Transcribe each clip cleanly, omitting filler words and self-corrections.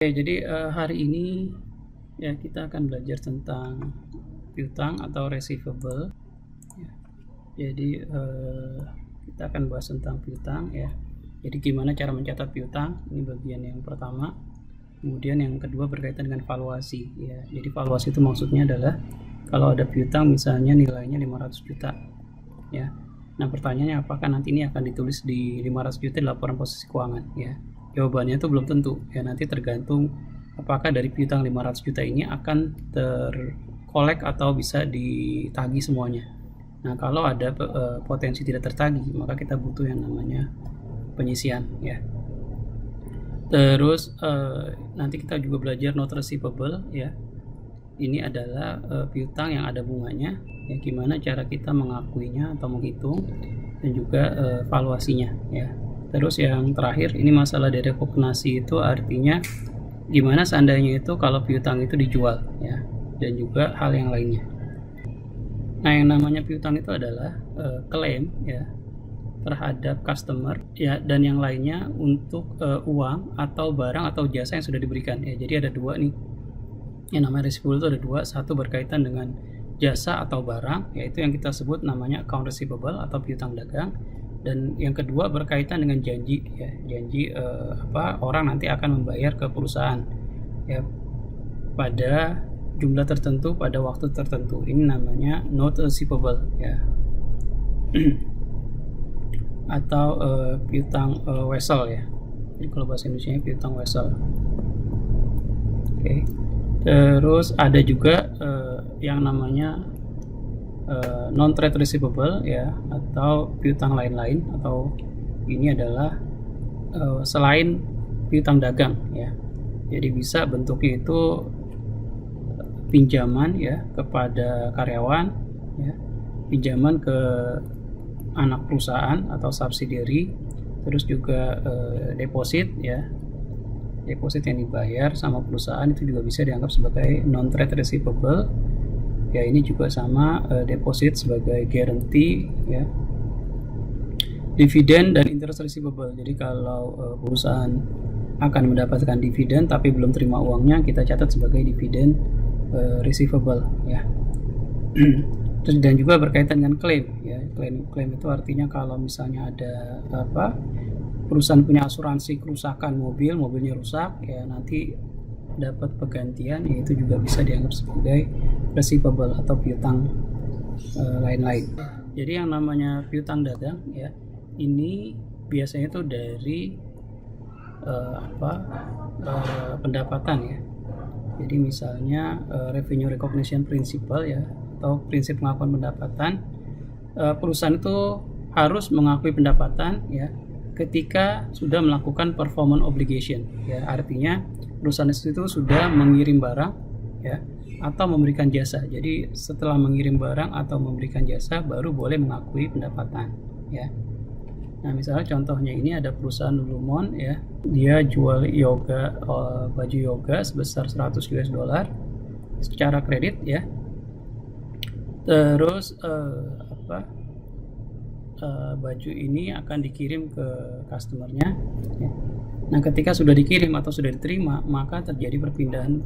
Oke, jadi hari ini ya kita akan belajar tentang piutang atau receivable. Ya. Jadi kita akan bahas tentang piutang ya. Jadi gimana cara mencatat piutang? Ini bagian yang pertama. Kemudian yang kedua berkaitan dengan valuasi ya. Jadi valuasi itu maksudnya adalah kalau ada piutang misalnya nilainya 500 juta ya. Nah, pertanyaannya apakah nanti ini akan ditulis di 500 juta di laporan posisi keuangan ya. Jawabannya itu belum tentu ya, nanti tergantung apakah dari piutang 500 juta ini akan terkolek atau bisa ditagih semuanya. Nah, kalau ada potensi tidak tertagih, maka kita butuh yang namanya penyisian ya. Terus nanti kita juga belajar note receivable ya. Ini adalah piutang yang ada bunganya ya, gimana cara kita mengakuinya atau menghitung dan juga valuasinya ya. Terus yang terakhir ini masalah dari rekognisi, itu artinya gimana seandainya itu kalau piutang itu dijual ya, dan juga hal yang lainnya. Nah, yang namanya piutang itu adalah klaim ya terhadap customer ya, dan yang lainnya untuk uang atau barang atau jasa yang sudah diberikan ya. Jadi ada dua nih, yang namanya receivable itu ada dua. Satu berkaitan dengan jasa atau barang, yaitu yang kita sebut namanya account receivable atau piutang dagang. Dan yang kedua berkaitan dengan janji ya, janji orang nanti akan membayar ke perusahaan ya pada jumlah tertentu pada waktu tertentu. Ini namanya note receivable ya. Atau piutang wesel ya. Jadi kalau bahasa Indonesia piutang wesel. Oke. Terus ada juga yang namanya non trade receivable ya, atau piutang lain-lain, atau ini adalah selain piutang dagang ya. Jadi bisa bentuknya itu pinjaman ya kepada karyawan ya, pinjaman ke anak perusahaan atau subsidiary, terus juga deposit ya, deposit yang dibayar sama perusahaan itu juga bisa dianggap sebagai non trade receivable ya. Ini juga sama, deposit sebagai guarantee ya. Dividen dan interest receivable, jadi kalau perusahaan akan mendapatkan dividen tapi belum terima uangnya, kita catat sebagai dividen receivable ya. Terus dan juga berkaitan dengan klaim ya. Klaim itu artinya kalau misalnya ada perusahaan punya asuransi kerusakan mobilnya rusak ya, nanti dapat penggantian, yaitu juga bisa dianggap sebagai receivable atau piutang lain-lain. Jadi yang namanya piutang dagang ya, ini biasanya itu dari pendapatan ya. Jadi misalnya revenue recognition principle ya, atau prinsip pengakuan pendapatan. Perusahaan itu harus mengakui pendapatan ya ketika sudah melakukan performance obligation ya, artinya perusahaan itu sudah mengirim barang ya atau memberikan jasa. Jadi setelah mengirim barang atau memberikan jasa baru boleh mengakui pendapatan ya. Nah, misalnya contohnya ini ada perusahaan Lulumon ya, dia jual baju yoga sebesar 100 US dollar secara kredit ya. Terus baju ini akan dikirim ke customernya ya. Nah, ketika sudah dikirim atau sudah diterima, maka terjadi perpindahan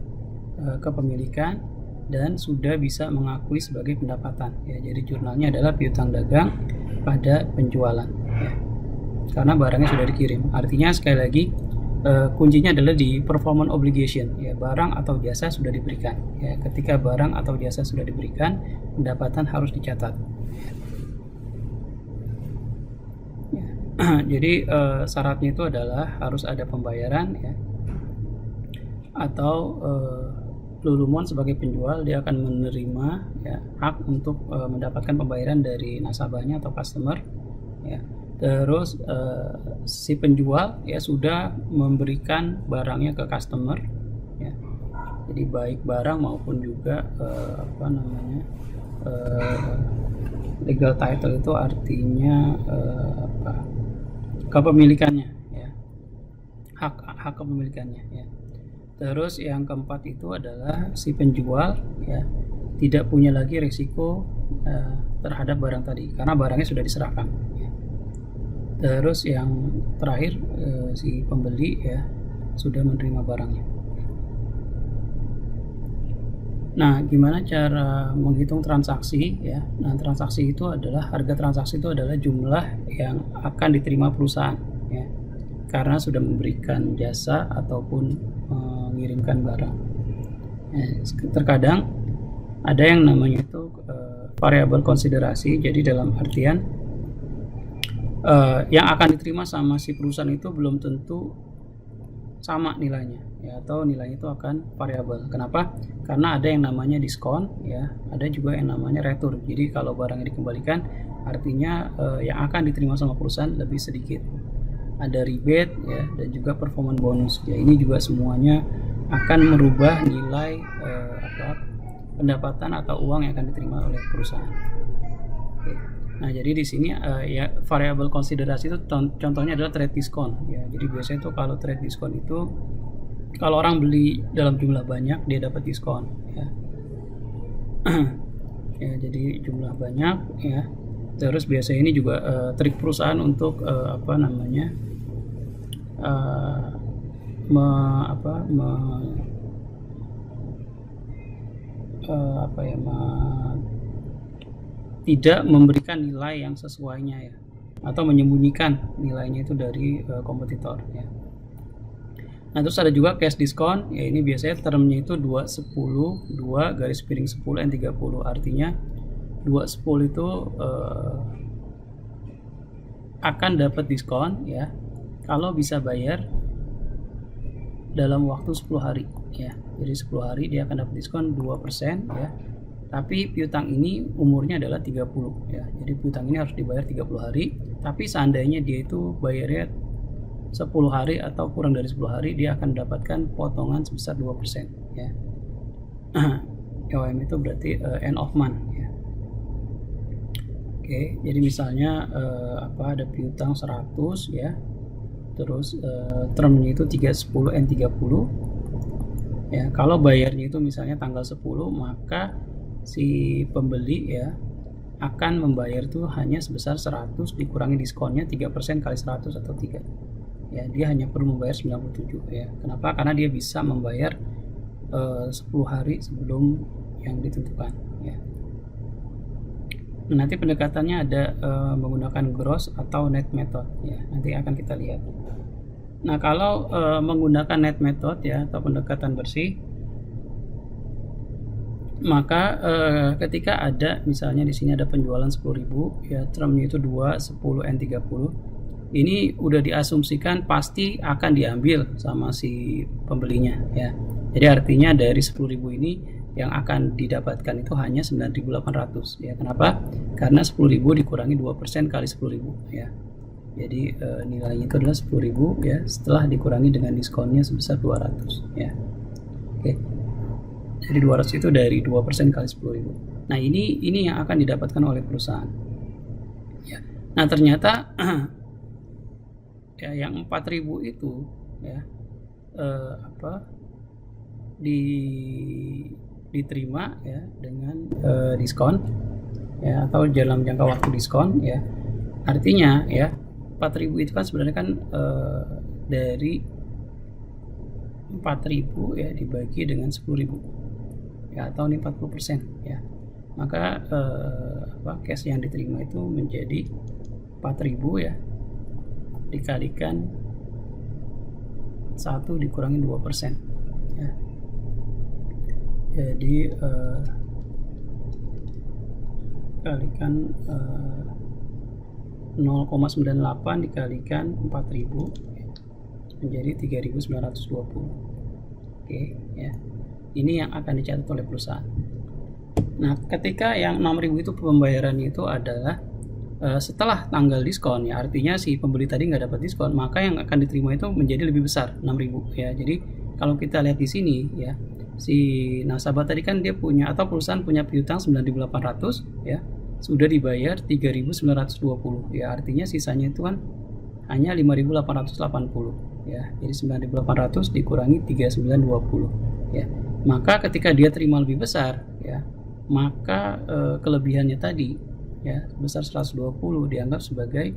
kepemilikan dan sudah bisa mengakui sebagai pendapatan ya. Jadi jurnalnya adalah piutang dagang pada penjualan ya, karena barangnya sudah dikirim. Artinya sekali lagi kuncinya adalah di performance obligation ya, barang atau jasa sudah diberikan ya. Ketika barang atau jasa sudah diberikan, pendapatan harus dicatat. Jadi syaratnya itu adalah harus ada pembayaran ya, atau Lulumon sebagai penjual dia akan menerima ya hak untuk mendapatkan pembayaran dari nasabahnya atau customer ya. Terus si penjual ya sudah memberikan barangnya ke customer ya. Jadi baik barang maupun juga legal title, itu artinya kepemilikannya ya, hak kepemilikannya ya. Terus yang keempat itu adalah si penjual ya tidak punya lagi risiko terhadap barang tadi karena barangnya sudah diserahkan ya. Terus yang terakhir si pembeli ya sudah menerima barangnya. Nah, gimana cara menghitung transaksi ya? Nah, transaksi itu adalah harga transaksi itu adalah jumlah yang akan diterima perusahaan ya. Karena sudah memberikan jasa ataupun mengirimkan barang. Ya, terkadang ada yang namanya itu variabel konsiderasi. Jadi dalam artian yang akan diterima sama si perusahaan itu belum tentu sama nilainya ya, atau nilainya itu akan variabel. Kenapa? Karena ada yang namanya diskon ya, ada juga yang namanya retur. Jadi kalau barangnya dikembalikan artinya yang akan diterima sama perusahaan lebih sedikit. Ada rebate ya, dan juga performance bonus ya. Ini juga semuanya akan merubah nilai pendapatan atau uang yang akan diterima oleh perusahaan. Oke. Nah, jadi di sini ya variabel konsiderasi itu contohnya adalah trade diskon ya. Jadi biasanya tuh kalau trade diskon itu kalau orang beli dalam jumlah banyak dia dapat diskon ya. Ya, jadi jumlah banyak ya. Terus biasanya ini juga trik perusahaan untuk tidak memberikan nilai yang sesuainya ya, atau menyembunyikan nilainya itu dari kompetitor ya. Nah, terus ada juga cash diskon ya, ini biasanya termnya itu 210 N30, artinya 210 itu akan dapat diskon ya kalau bisa bayar dalam waktu 10 hari ya. Jadi 10 hari dia akan dapat diskon 2% ya. Tapi piutang ini umurnya adalah 30 ya. Jadi piutang ini harus dibayar 30 hari, tapi seandainya dia itu bayarnya 10 hari atau kurang dari 10 hari, dia akan mendapatkan potongan sebesar 2% ya. EOM itu berarti end of month ya. Oke, jadi misalnya ada piutang 100 ya. Terus termnya itu 10 N30 ya. Kalau bayarnya itu misalnya tanggal 10, maka si pembeli ya akan membayar tuh hanya sebesar 100 dikurangi diskonnya 3% kali 100 atau 3 ya. Dia hanya perlu membayar 97 ya. Kenapa? Karena dia bisa membayar 10 hari sebelum yang ditentukan ya. Nanti pendekatannya ada menggunakan gross atau net method ya, nanti akan kita lihat. Nah, kalau menggunakan net method ya atau pendekatan bersih, maka ketika ada misalnya di sini ada penjualan 10.000 ya, termnya itu 10 N30, ini udah diasumsikan pasti akan diambil sama si pembelinya ya. Jadi artinya dari 10.000 ini yang akan didapatkan itu hanya 9.800 ya. Kenapa? Karena 10.000 dikurangi 2% kali 10.000 ya. Jadi nilainya itu adalah 10.000 ya, setelah dikurangi dengan diskonnya sebesar 200 ya. Oke. Jadi 200 itu dari 2% kali 10.000. Nah, ini yang akan didapatkan oleh perusahaan. Ya. Nah, ternyata ya yang 4.000 itu ya diterima ya dengan diskon ya, atau dalam jangka waktu diskon ya. Artinya ya 4.000 itu kan sebenarnya kan dari 4.000 ya dibagi dengan 10.000 ya, atau ini 40% ya. Maka cash yang diterima itu menjadi 4.000 ya dikalikan 1 dikurangi 2% ya. Jadi kalikan 0,98 dikalikan 4.000 menjadi 3.920. Oke ya. Ini yang akan dicatat oleh perusahaan. Nah, ketika yang 6.000 itu pembayarannya itu adalah setelah tanggal diskon ya, artinya si pembeli tadi nggak dapat diskon, maka yang akan diterima itu menjadi lebih besar 6.000 ya. Jadi kalau kita lihat di sini ya, si nasabah tadi kan dia punya, atau perusahaan punya piutang 9.800 ya, sudah dibayar 3.920 ya, artinya sisanya itu kan hanya 5.880 ya. Jadi 9.800 dikurangi 3.920 ya. Maka ketika dia terima lebih besar ya, maka kelebihannya tadi ya sebesar 120 dianggap sebagai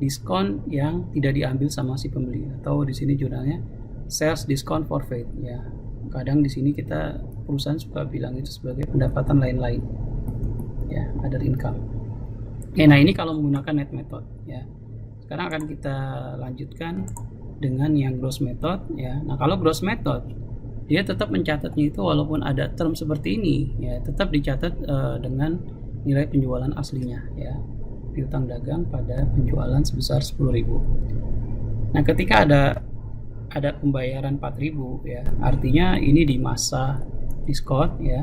diskon yang tidak diambil sama si pembeli, atau di sini jurnalnya sales discount forfeit ya. kadang di sini kita perusahaan suka bilang itu sebagai pendapatan lain-lain, ya, other income. Nah ini kalau menggunakan net method, ya. Sekarang akan kita lanjutkan dengan yang gross method, ya. Nah kalau gross method dia tetap mencatatnya itu walaupun ada term seperti ini, ya, tetap dicatat dengan nilai penjualan aslinya, ya, piutang dagang pada penjualan sebesar 10.000. Nah ketika ada pembayaran 4.000, ya, artinya ini di masa diskon, ya,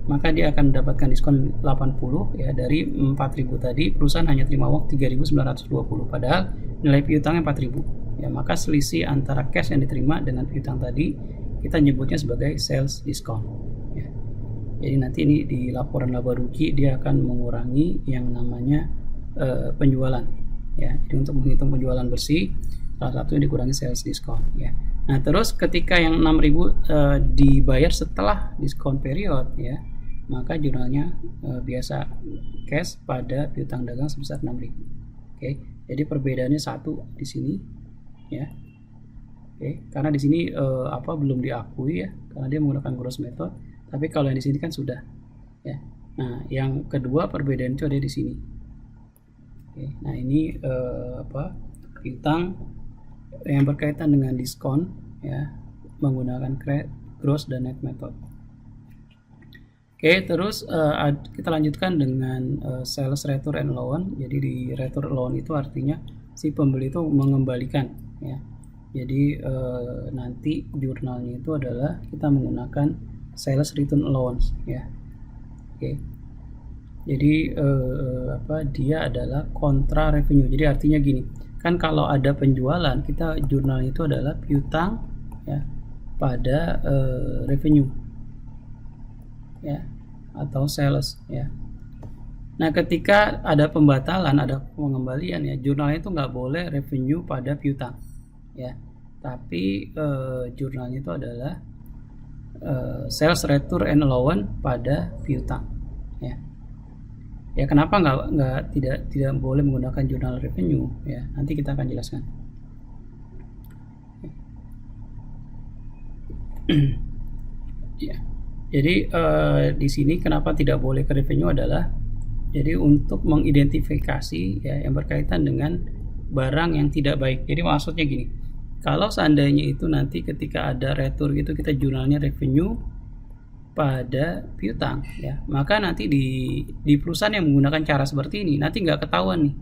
maka dia akan mendapatkan diskon 80, ya, dari 4.000 tadi perusahaan hanya terima uang 3.920, padahal nilai piutangnya 4.000, ya, maka selisih antara cash yang diterima dengan piutang tadi kita nyebutnya sebagai sales discount, ya. Jadi nanti ini di laporan laba rugi dia akan mengurangi yang namanya penjualan, ya. Jadi untuk menghitung penjualan bersih salah satunya dikurangi sales discount, ya. Nah terus ketika yang 6.000 dibayar setelah diskon period, ya, maka jurnalnya biasa cash pada piutang dagang sebesar 6.000. Oke, jadi perbedaannya satu di sini, ya. Oke, karena di sini belum diakui, ya, karena dia menggunakan gross method. Tapi kalau yang di sini kan sudah, ya. Nah, yang kedua perbedaan itu ada di sini. Oke, nah ini piutang yang berkaitan dengan diskon, ya, menggunakan gross dan net method. Oke, terus kita lanjutkan dengan sales return and loan. Jadi di return loan itu artinya si pembeli itu mengembalikan, ya. Jadi nanti jurnalnya itu adalah kita menggunakan sales return allowance, ya. Oke. Jadi dia adalah kontra revenue. Jadi artinya gini, kan kalau ada penjualan kita jurnalnya itu adalah piutang, ya, pada revenue, ya, atau sales, ya. Nah ketika ada pembatalan, ada pengembalian, ya, jurnalnya itu nggak boleh revenue pada piutang, ya, tapi jurnalnya itu adalah sales return and allowance pada piutang, ya. Ya kenapa tidak boleh menggunakan jurnal revenue, ya, nanti kita akan jelaskan. Ya, jadi di sini kenapa tidak boleh ke revenue adalah jadi untuk mengidentifikasi, ya, yang berkaitan dengan barang yang tidak baik. Jadi maksudnya gini, kalau seandainya itu nanti ketika ada retur gitu kita jurnalnya revenue pada piutang, ya, maka nanti di perusahaan yang menggunakan cara seperti ini nanti nggak ketahuan nih,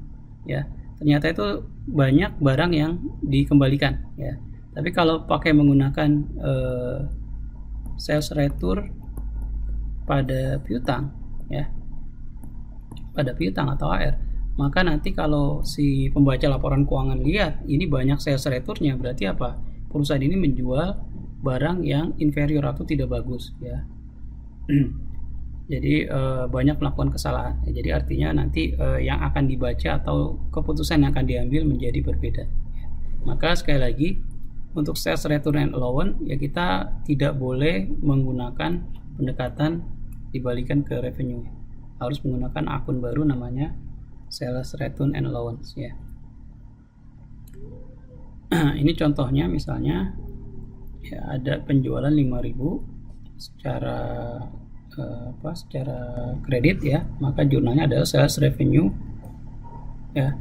ya, ternyata itu banyak barang yang dikembalikan, ya. Tapi kalau pakai menggunakan sales return pada piutang, ya, pada piutang atau AR, maka nanti kalau si pembaca laporan keuangan lihat ini banyak sales returnnya, berarti apa? Perusahaan ini menjual barang yang inferior atau tidak bagus, ya. Jadi banyak melakukan kesalahan, ya. Jadi artinya nanti yang akan dibaca atau keputusan yang akan diambil menjadi berbeda, ya. Maka sekali lagi untuk sales return and allowance, ya, kita tidak boleh menggunakan pendekatan dibalikan ke revenue, harus menggunakan akun baru namanya sales return and allowance, ya. Ini contohnya misalnya, ya, ada penjualan 5.000 secara kredit, ya, maka jurnalnya adalah sales revenue, ya,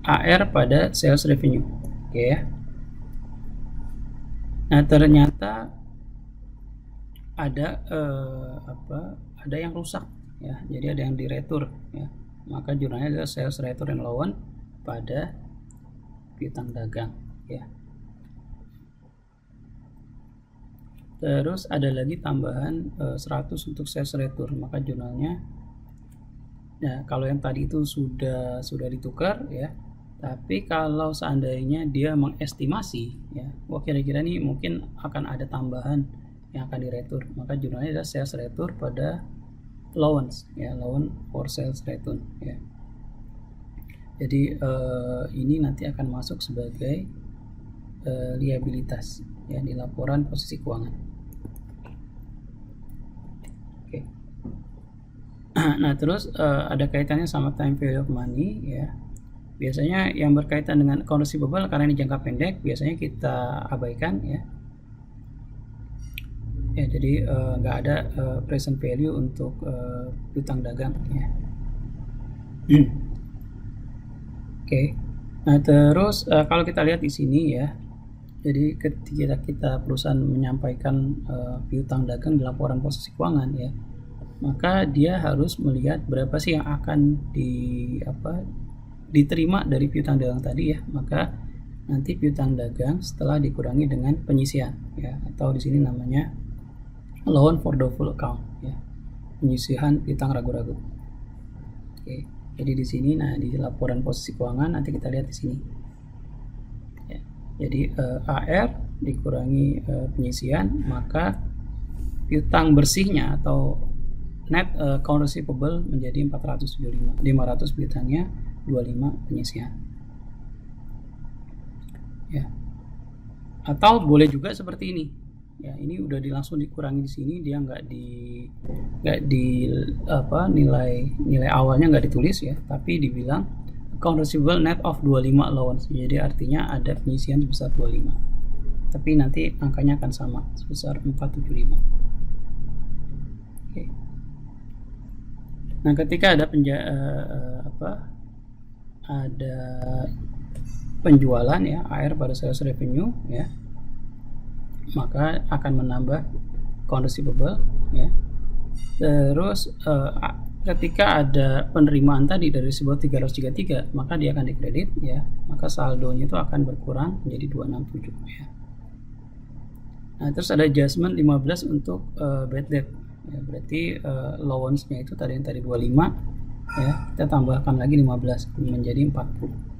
AR pada sales revenue, oke, ya. Nah ternyata ada ada yang rusak, ya, jadi ada yang diretur, ya, maka jurnalnya adalah sales return and allowance pada piutang dagang, ya. Terus ada lagi tambahan 100 untuk sales return, maka jurnalnya, ya, kalau yang tadi itu sudah ditukar, ya, tapi kalau seandainya dia mengestimasi, ya, kira-kira nih mungkin akan ada tambahan yang akan diretur, maka jurnalnya adalah sales return pada allowance, ya, allowance for sales return, ya. Jadi ini nanti akan masuk sebagai liabilitas, ya, di laporan posisi keuangan. Oke. Nah terus ada kaitannya sama time value of money, ya. Biasanya yang berkaitan dengan account receivable karena ini jangka pendek biasanya kita abaikan, ya. ya. Jadi nggak ada present value untuk piutang dagang ya. Oke. Nah, terus kalau kita lihat di sini ya, jadi ketika kita perusahaan menyampaikan piutang dagang di laporan posisi keuangan ya, maka dia harus melihat berapa sih yang akan diterima dari piutang dagang tadi ya. Maka nanti piutang dagang setelah dikurangi dengan penyisihan ya, atau di sini namanya loan for doubtful account ya, penyisihan piutang ragu-ragu. Oke. Jadi di sini, nah di laporan posisi keuangan nanti kita lihat di sini. Jadi AR dikurangi penyisihan, maka piutang bersihnya atau net account receivable menjadi 475. 500 piutangnya, 25 penyisihan. Ya. Atau boleh juga seperti ini. Ya, ini udah langsung dikurangi di sini, dia nggak di nilai awalnya nggak ditulis ya, tapi dibilang account receivable net of 25 allowance. Jadi artinya ada penyisihan sebesar 25. Tapi nanti angkanya akan sama, sebesar 475. Oke. Nah, ketika ada ada penjualan ya, AR pada sales revenue ya, maka akan menambah account receivable ya. Terus ketika ada penerimaan tadi dari sebuah 333, maka dia akan dikredit ya, maka saldonya itu akan berkurang menjadi 267 ya. Nah, terus ada adjustment 15 untuk bad debt ya, berarti allowance-nya itu tadi 25 ya, kita tambahkan lagi 15 menjadi 40.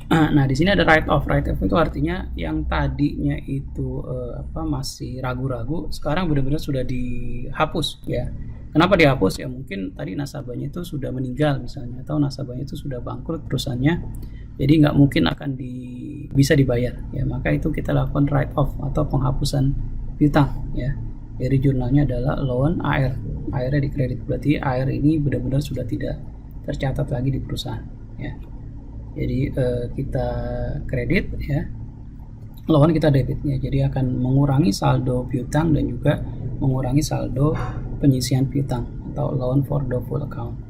Nah, di sini ada write off. Write off itu artinya yang tadinya itu masih ragu-ragu, sekarang benar-benar sudah dihapus ya. Kenapa dihapus? Ya mungkin tadi nasabahnya itu sudah meninggal misalnya, atau nasabahnya itu sudah bangkrut perusahaannya, jadi nggak mungkin akan bisa dibayar ya. Maka itu kita lakukan write off atau penghapusan piutang ya. Dari jurnalnya adalah loan AR. AR-nya dikredit, berarti AR ini benar-benar sudah tidak tercatat lagi di perusahaan ya. Jadi kita kredit ya, loan kita debitnya, jadi akan mengurangi saldo piutang dan juga mengurangi saldo penyisihan piutang atau loan for doubtful account.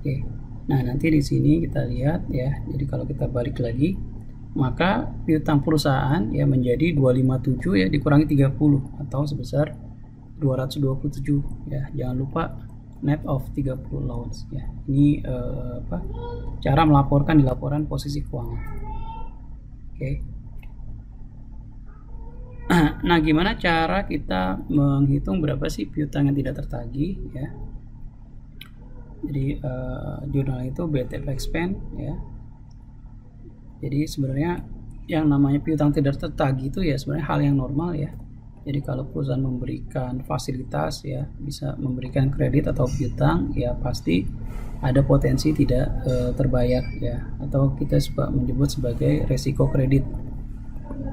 Oke. Nah, nanti di sini kita lihat ya. Jadi kalau kita balik lagi, maka piutang perusahaan ya menjadi 257 ya, dikurangi 30 atau sebesar 227 ya. Jangan lupa net of 30 allowance ya. Ini cara melaporkan di laporan posisi keuangan. Oke. Nah, gimana cara kita menghitung berapa sih piutang yang tidak tertagih ya? Jadi jurnal itu BTP expense ya. Jadi sebenarnya yang namanya piutang tidak tertagih itu ya sebenarnya hal yang normal ya. Jadi kalau perusahaan memberikan fasilitas ya, bisa memberikan kredit atau piutang ya, pasti ada potensi tidak terbayar ya, atau kita suka menyebut sebagai resiko kredit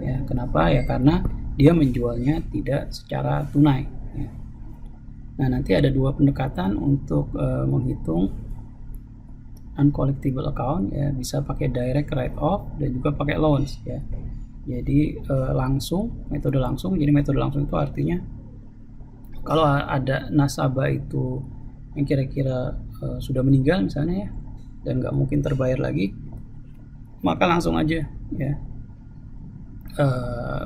ya. Kenapa ya? Karena dia menjualnya tidak secara tunai ya. Nah, nanti ada dua pendekatan untuk menghitung uncollectible account ya, bisa pakai direct write off dan juga pakai loans ya. Jadi metode langsung. Jadi metode langsung itu artinya kalau ada nasabah itu yang kira-kira sudah meninggal misalnya ya, dan nggak mungkin terbayar lagi, maka langsung aja ya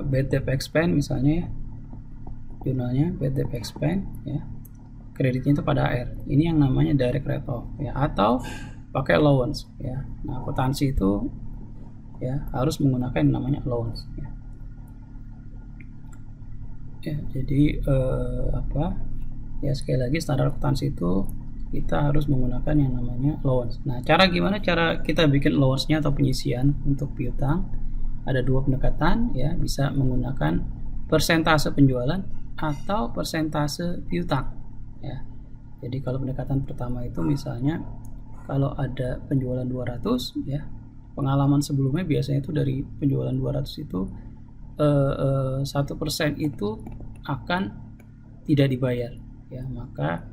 BTP expense misalnya ya, jurnalnya BTP expense ya, kreditnya itu pada AR. Ini yang namanya direct write off ya, atau pakai allowance ya. Nah, akuntansi itu ya harus menggunakan yang namanya allowance ya. Ya, jadi ya sekali lagi standar akuntansi itu kita harus menggunakan yang namanya allowance. Nah, gimana cara kita bikin allowance-nya atau penyisian untuk piutang? Ada dua pendekatan ya, bisa menggunakan persentase penjualan atau persentase piutang ya. Jadi kalau pendekatan pertama itu misalnya kalau ada penjualan 200 ya, pengalaman sebelumnya biasanya itu dari penjualan 200 itu 1% itu akan tidak dibayar ya. Maka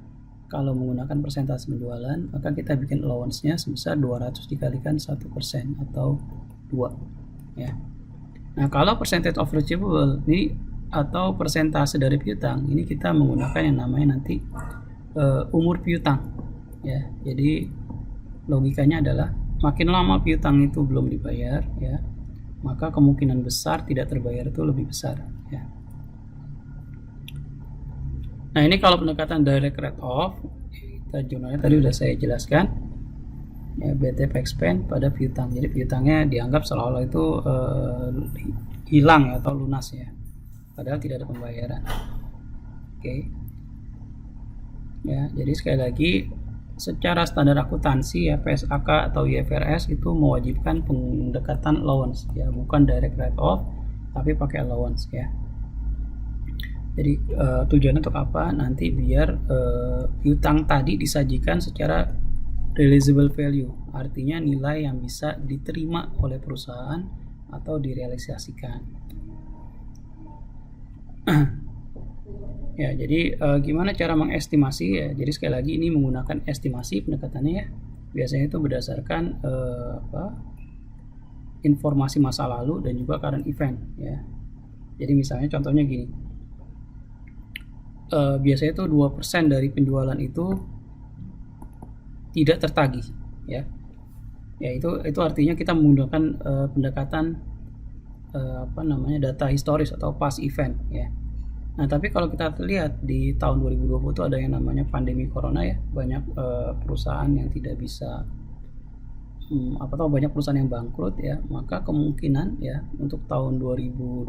kalau menggunakan persentase penjualan, maka kita bikin allowance-nya sebesar 200 dikalikan 1% atau 2 ya. Nah, kalau percentage of receivable ini atau persentase dari piutang, ini kita menggunakan yang namanya nanti umur piutang ya. Jadi logikanya adalah makin lama piutang itu belum dibayar ya, maka kemungkinan besar tidak terbayar itu lebih besar ya. Nah, ini kalau pendekatan direct rate off, kita jurnalnya tadi sudah saya jelaskan ya, BTP expand pada piutang. Jadi piutangnya dianggap seolah-olah itu hilang ya, atau lunas ya, padahal tidak ada pembayaran. Oke. Ya, jadi sekali lagi secara standar akuntansi ya, PSAK atau IFRS itu mewajibkan pendekatan allowance ya, bukan direct write off tapi pakai allowance ya. Jadi tujuannya untuk apa? Nanti biar piutang tadi disajikan secara realizable value, artinya nilai yang bisa diterima oleh perusahaan atau direalisasikan. Ya, jadi gimana cara mengestimasi ya? Jadi sekali lagi ini menggunakan estimasi pendekatannya ya. Biasanya itu berdasarkan informasi masa lalu dan juga current event ya. Jadi misalnya contohnya gini. Biasanya itu 2% dari penjualan itu tidak tertagih ya. Ya, itu artinya kita menggunakan pendekatan data historis atau past event ya. Nah, tapi kalau kita lihat di tahun 2020 itu ada yang namanya pandemi corona ya, banyak perusahaan yang tidak bisa banyak perusahaan yang bangkrut ya, maka kemungkinan ya untuk tahun 2020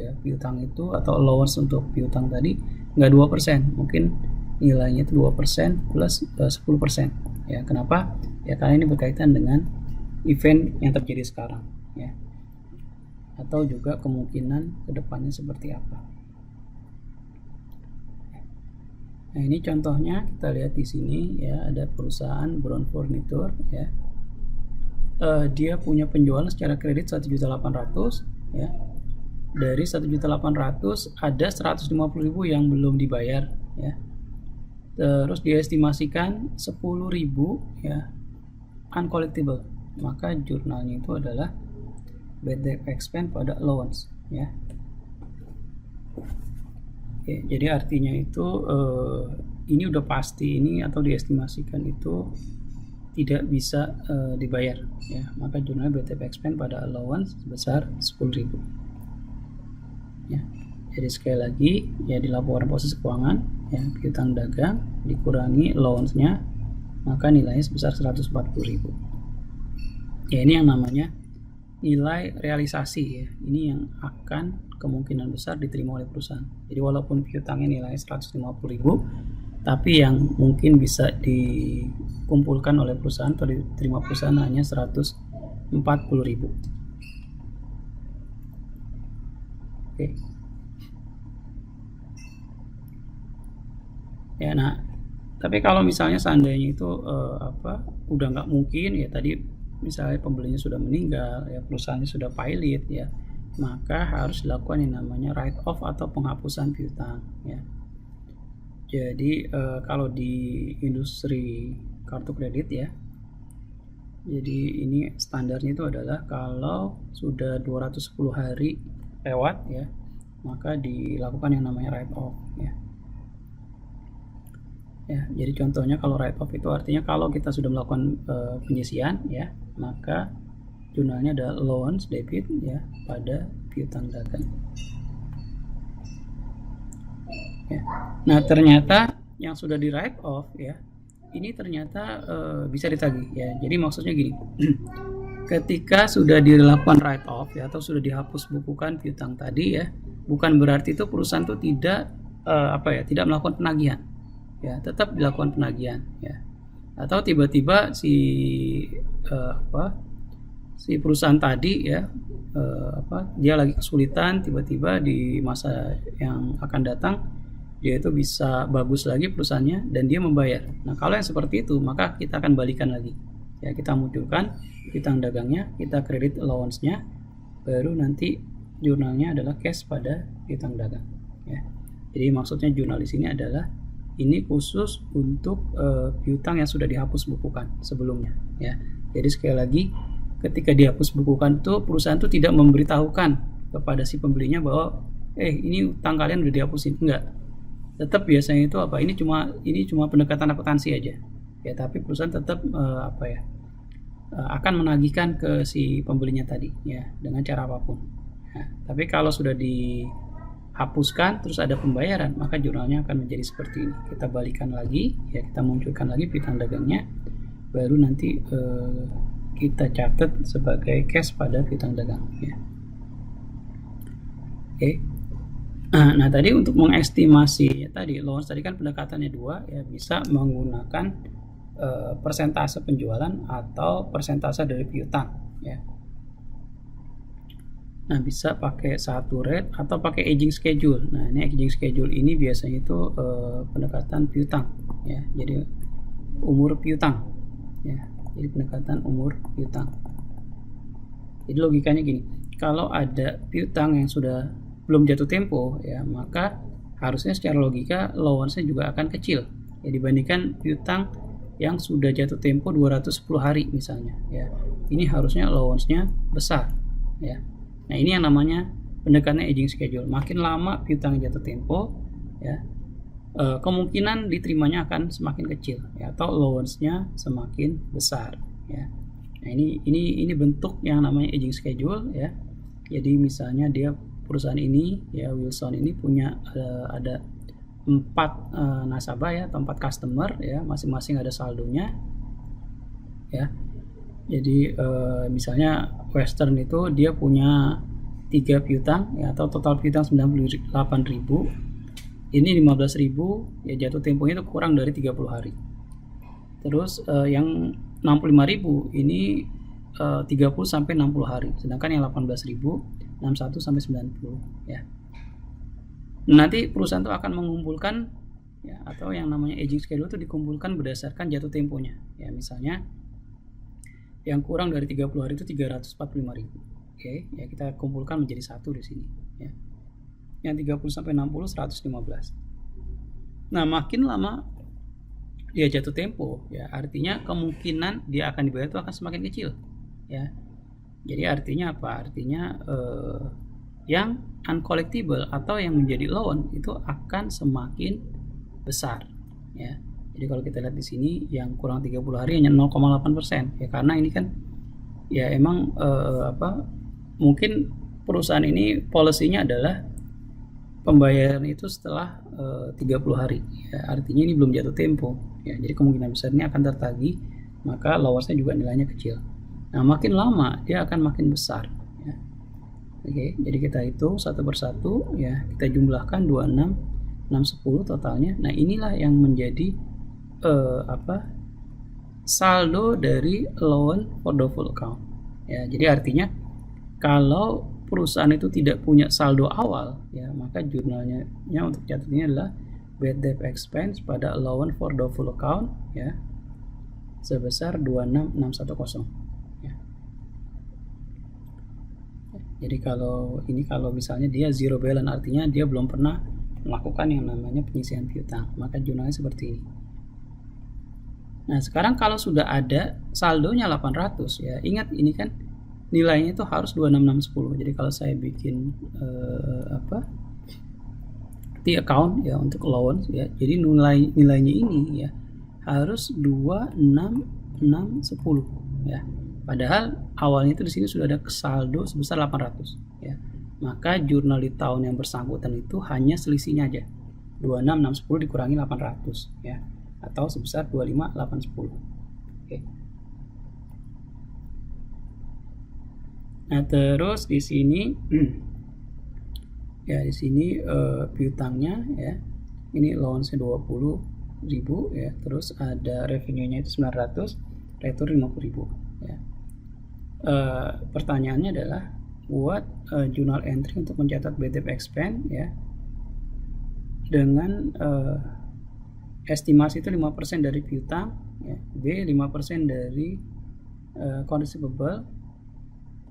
ya, piutang itu atau allowance untuk piutang tadi nggak 2%, mungkin nilainya itu 2% plus 10% ya. Kenapa? Ya karena ini berkaitan dengan event yang terjadi sekarang ya, atau juga kemungkinan kedepannya seperti apa. Nah, ini contohnya kita lihat di sini ya, ada perusahaan Brown Furniture ya. Dia punya penjualan secara kredit 1.800.000 ya. Dari 1.800.000 ada 150.000 yang belum dibayar ya. Terus diestimasikan 10.000 ya uncollectible. Maka jurnalnya itu adalah BTP expand pada allowance ya. Oke, jadi artinya itu ini udah pasti ini atau diestimasikan itu tidak bisa dibayar ya, maka jurnal BTP expand pada allowance sebesar 10.000 ya. Jadi sekali lagi ya, di laporan posisi keuangan ya, piutang dagang dikurangi allowance-nya, maka nilainya sebesar 140.000 ya. Ini yang namanya nilai realisasi ya, ini yang akan kemungkinan besar diterima oleh perusahaan. Jadi walaupun piutangnya nilainya 150.000, tapi yang mungkin bisa dikumpulkan oleh perusahaan atau diterima perusahaan hanya 140.000. Oke. Ya, nah, tapi kalau misalnya seandainya itu udah nggak mungkin ya, tadi misalnya pembelinya sudah meninggal ya, perusahaannya sudah pilot ya, maka harus dilakukan yang namanya write off atau penghapusan piutang ya. Jadi kalau di industri kartu kredit ya, jadi ini standarnya itu adalah kalau sudah 210 hari lewat ya, maka dilakukan yang namanya write off ya. Ya, jadi contohnya kalau write off itu artinya kalau kita sudah melakukan penyisian ya, maka jurnalnya ada allowance debit ya pada piutang dagang. Ya. Nah, ternyata yang sudah di write off ya, ini ternyata bisa ditagih ya. Jadi maksudnya gini, ketika sudah dilakukan write off ya, atau sudah dihapus bukukan piutang tadi ya, bukan berarti itu perusahaan itu tidak tidak melakukan penagihan ya, tetap dilakukan penagihan ya. Atau tiba-tiba si perusahaan tadi ya, dia lagi kesulitan, tiba-tiba di masa yang akan datang dia itu bisa bagus lagi perusahaannya dan dia membayar. Nah, kalau yang seperti itu maka kita akan balikan lagi ya, kita munculkan piutang dagangnya, kita kredit allowance-nya, baru nanti jurnalnya adalah cash pada piutang dagang ya. Jadi maksudnya jurnal di sini adalah ini khusus untuk piutang yang sudah dihapus bukukan sebelumnya ya. Jadi sekali lagi ketika dihapus bukukan itu perusahaan itu tidak memberitahukan kepada si pembelinya bahwa ini utang kalian udah dihapusin. Enggak, tetap biasanya itu ini cuma pendekatan akuntansi aja ya, tapi perusahaan tetap akan menagihkan ke si pembelinya tadi ya dengan cara apapun. Nah, tapi kalau sudah dihapuskan terus ada pembayaran, maka jurnalnya akan menjadi seperti ini. Kita balikan lagi ya, kita munculkan lagi piutang dagangnya, baru nanti kita catat sebagai cash pada piutang dagang ya. Oke. Nah tadi untuk mengestimasi ya, tadi allowance tadi kan pendekatannya dua ya, bisa menggunakan persentase penjualan atau persentase dari piutang ya. Nah bisa pakai satu rate atau pakai aging schedule. Nah ini aging schedule ini biasanya itu pendekatan piutang ya, jadi umur piutang ya, jadi pendekatan umur piutang. Jadi logikanya gini, kalau ada piutang yang sudah belum jatuh tempo ya, maka harusnya secara logika allowance-nya juga akan kecil ya dibandingkan piutang yang sudah jatuh tempo 210 hari misalnya ya. Ini harusnya allowance-nya besar ya. Nah ini yang namanya pendekatan aging schedule. Makin lama piutang jatuh tempo ya, kemungkinan diterimanya akan semakin kecil ya, atau allowance-nya semakin besar ya. Nah ini bentuk yang namanya aging schedule ya. Jadi misalnya dia perusahaan ini ya, Wilson ini punya ada 4 nasabah ya, atau 4 customer ya, masing-masing ada saldonya ya. Jadi misalnya Western itu dia punya 3 piutang ya, atau total piutang 98.000, ini 15.000 ya, jatuh temponya itu kurang dari 30 hari. Terus yang 65.000 ini 30 sampai 60 hari, sedangkan yang 18.000 61 sampai 90 ya. Nanti perusahaan itu akan mengumpulkan ya, atau yang namanya aging schedule itu dikumpulkan berdasarkan jatuh temponya ya. Misalnya yang kurang dari 30 hari itu 345.000. Oke, ya kita kumpulkan menjadi satu di sini ya. Yang 30 sampai 60 115. Nah, makin lama dia jatuh tempo ya, artinya kemungkinan dia akan dibayar itu akan semakin kecil ya. Jadi artinya apa? Artinya yang uncollectible atau yang menjadi loan itu akan semakin besar ya. Jadi kalau kita lihat di sini yang kurang 30 hari hanya 0,8% ya, karena ini kan ya emang mungkin perusahaan ini polisinya adalah pembayaran itu setelah 30 hari ya, artinya ini belum jatuh tempo ya. Jadi kemungkinan besar ini akan tertagih, maka allowance-nya juga nilainya kecil. Nah makin lama dia akan makin besar ya. Oke, jadi kita hitung satu persatu ya, kita jumlahkan 26 610 totalnya. Nah inilah yang menjadi saldo dari loan for doubtful account ya. Jadi artinya kalau perusahaan itu tidak punya saldo awal ya, maka jurnalnya untuk catatnya adalah bad debt expense pada allowance for doubtful account ya, sebesar 26610. Jadi kalau misalnya dia zero balance, artinya dia belum pernah melakukan yang namanya penyisihan piutang, maka jurnalnya seperti ini. Nah sekarang kalau sudah ada saldonya 800 ya, ingat ini kan nilainya itu harus 26610. Jadi kalau saya bikin T account ya untuk allowance ya, jadi nilainya ini ya harus 26610 ya. Padahal awalnya itu di sini sudah ada saldo sebesar 800 ya. Maka jurnal di tahun yang bersangkutan itu hanya selisihnya aja. 26610 dikurangi 800 ya, atau sebesar 25810. Oke. Nah, terus di sini ya, di sini piutangnya ya. Ini allowance-nya 20.000 ya. Terus ada revenue-nya itu 900, retur 50.000 ya. Pertanyaannya adalah buat journal entry untuk mencatat bad debt expense ya, dengan estimasi itu 5% dari piutang ya, B 5% dari accounts receivable,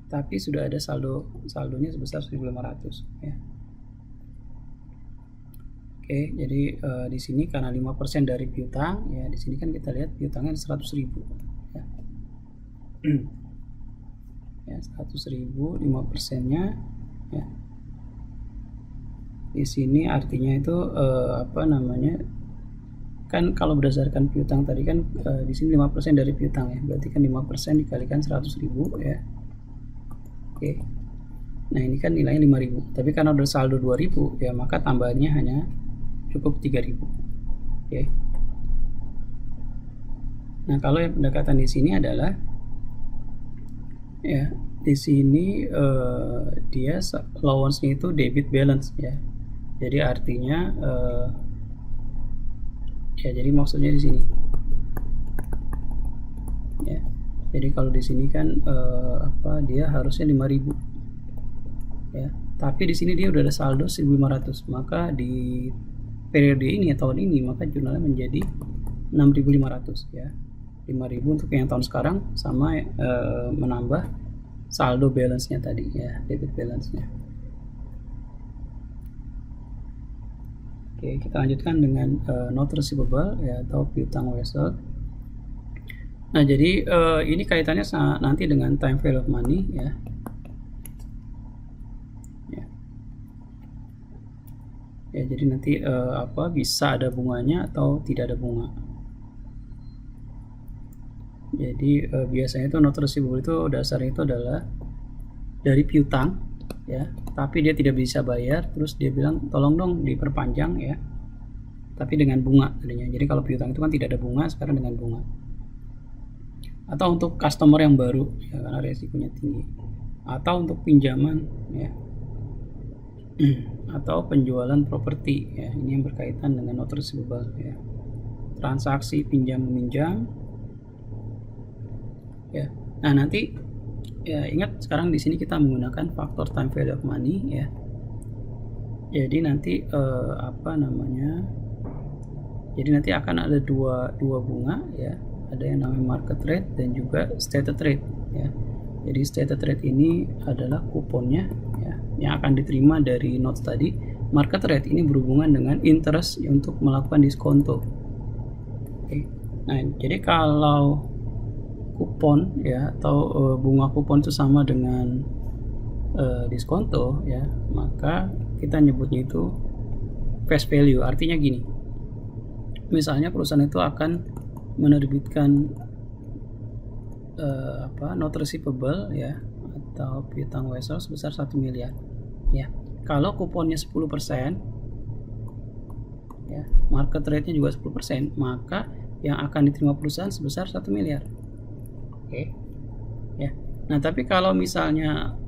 tapi sudah ada saldonya sebesar 1.500 ya. Oke, jadi di sini karena 5% dari piutang ya, di sini kan kita lihat piutangnya 100.000 ya. ya, 100.000 5%-nya ya. Di sini artinya itu apa namanya, kan kalau berdasarkan piutang tadi kan di sini 5% dari piutang ya, berarti kan 5% dikalikan 100.000 ya. Oke. Nah, ini kan nilainya 5.000, tapi karena udah saldo 2.000 ya, maka tambahannya hanya cukup 3.000. Oke. Nah, kalau yang pendekatan di sini adalah ya, di sini dia allowance-nya itu debit balance ya. Jadi artinya ya, jadi maksudnya di sini ya. Jadi kalau di sini kan apa, dia harusnya 5.000 ya, tapi di sini dia udah ada saldo 1.500, maka di periode ini ya, tahun ini, maka jurnalnya menjadi 6.500 ya. 5.000 untuk yang tahun sekarang sama menambah saldo balance-nya tadi ya, debit balance-nya. Oke, kita lanjutkan dengan note receivable ya, atau piutang wesel. Nah, jadi ini kaitannya nanti dengan time value of money ya. Ya, jadi nanti apa, bisa ada bunganya atau tidak ada bunga. Jadi biasanya itu note receivable itu dasarnya itu adalah dari piutang ya, tapi dia tidak bisa bayar, terus dia bilang tolong dong diperpanjang ya, tapi dengan bunga tadinya. Jadi kalau piutang itu kan tidak ada bunga, sekarang dengan bunga. Atau untuk customer yang baru ya, karena resikonya tinggi. Atau untuk pinjaman ya, atau penjualan properti ya, ini yang berkaitan dengan note receivable ya. Transaksi pinjam meminjam ya. Nah, nanti ya, ingat sekarang di sini kita menggunakan faktor time value of money ya. Jadi nanti apa namanya, jadi nanti akan ada dua bunga ya, ada yang namanya market rate dan juga stated rate ya. Jadi stated rate ini adalah kuponnya ya, yang akan diterima dari notes tadi. Market rate ini berhubungan dengan interest untuk melakukan diskonto. Oke. Nah, jadi kalau kupon ya, atau bunga kupon itu sama dengan diskonto ya, maka kita nyebutnya itu face value. Artinya gini, misalnya perusahaan itu akan menerbitkan apa, note receivable ya, atau piutang wesel sebesar 1 miliar ya. Kalau kuponnya 10% ya, market rate-nya juga 10%, maka yang akan diterima perusahaan sebesar 1 miliar. Oke. Ya. Nah, tapi kalau misalnya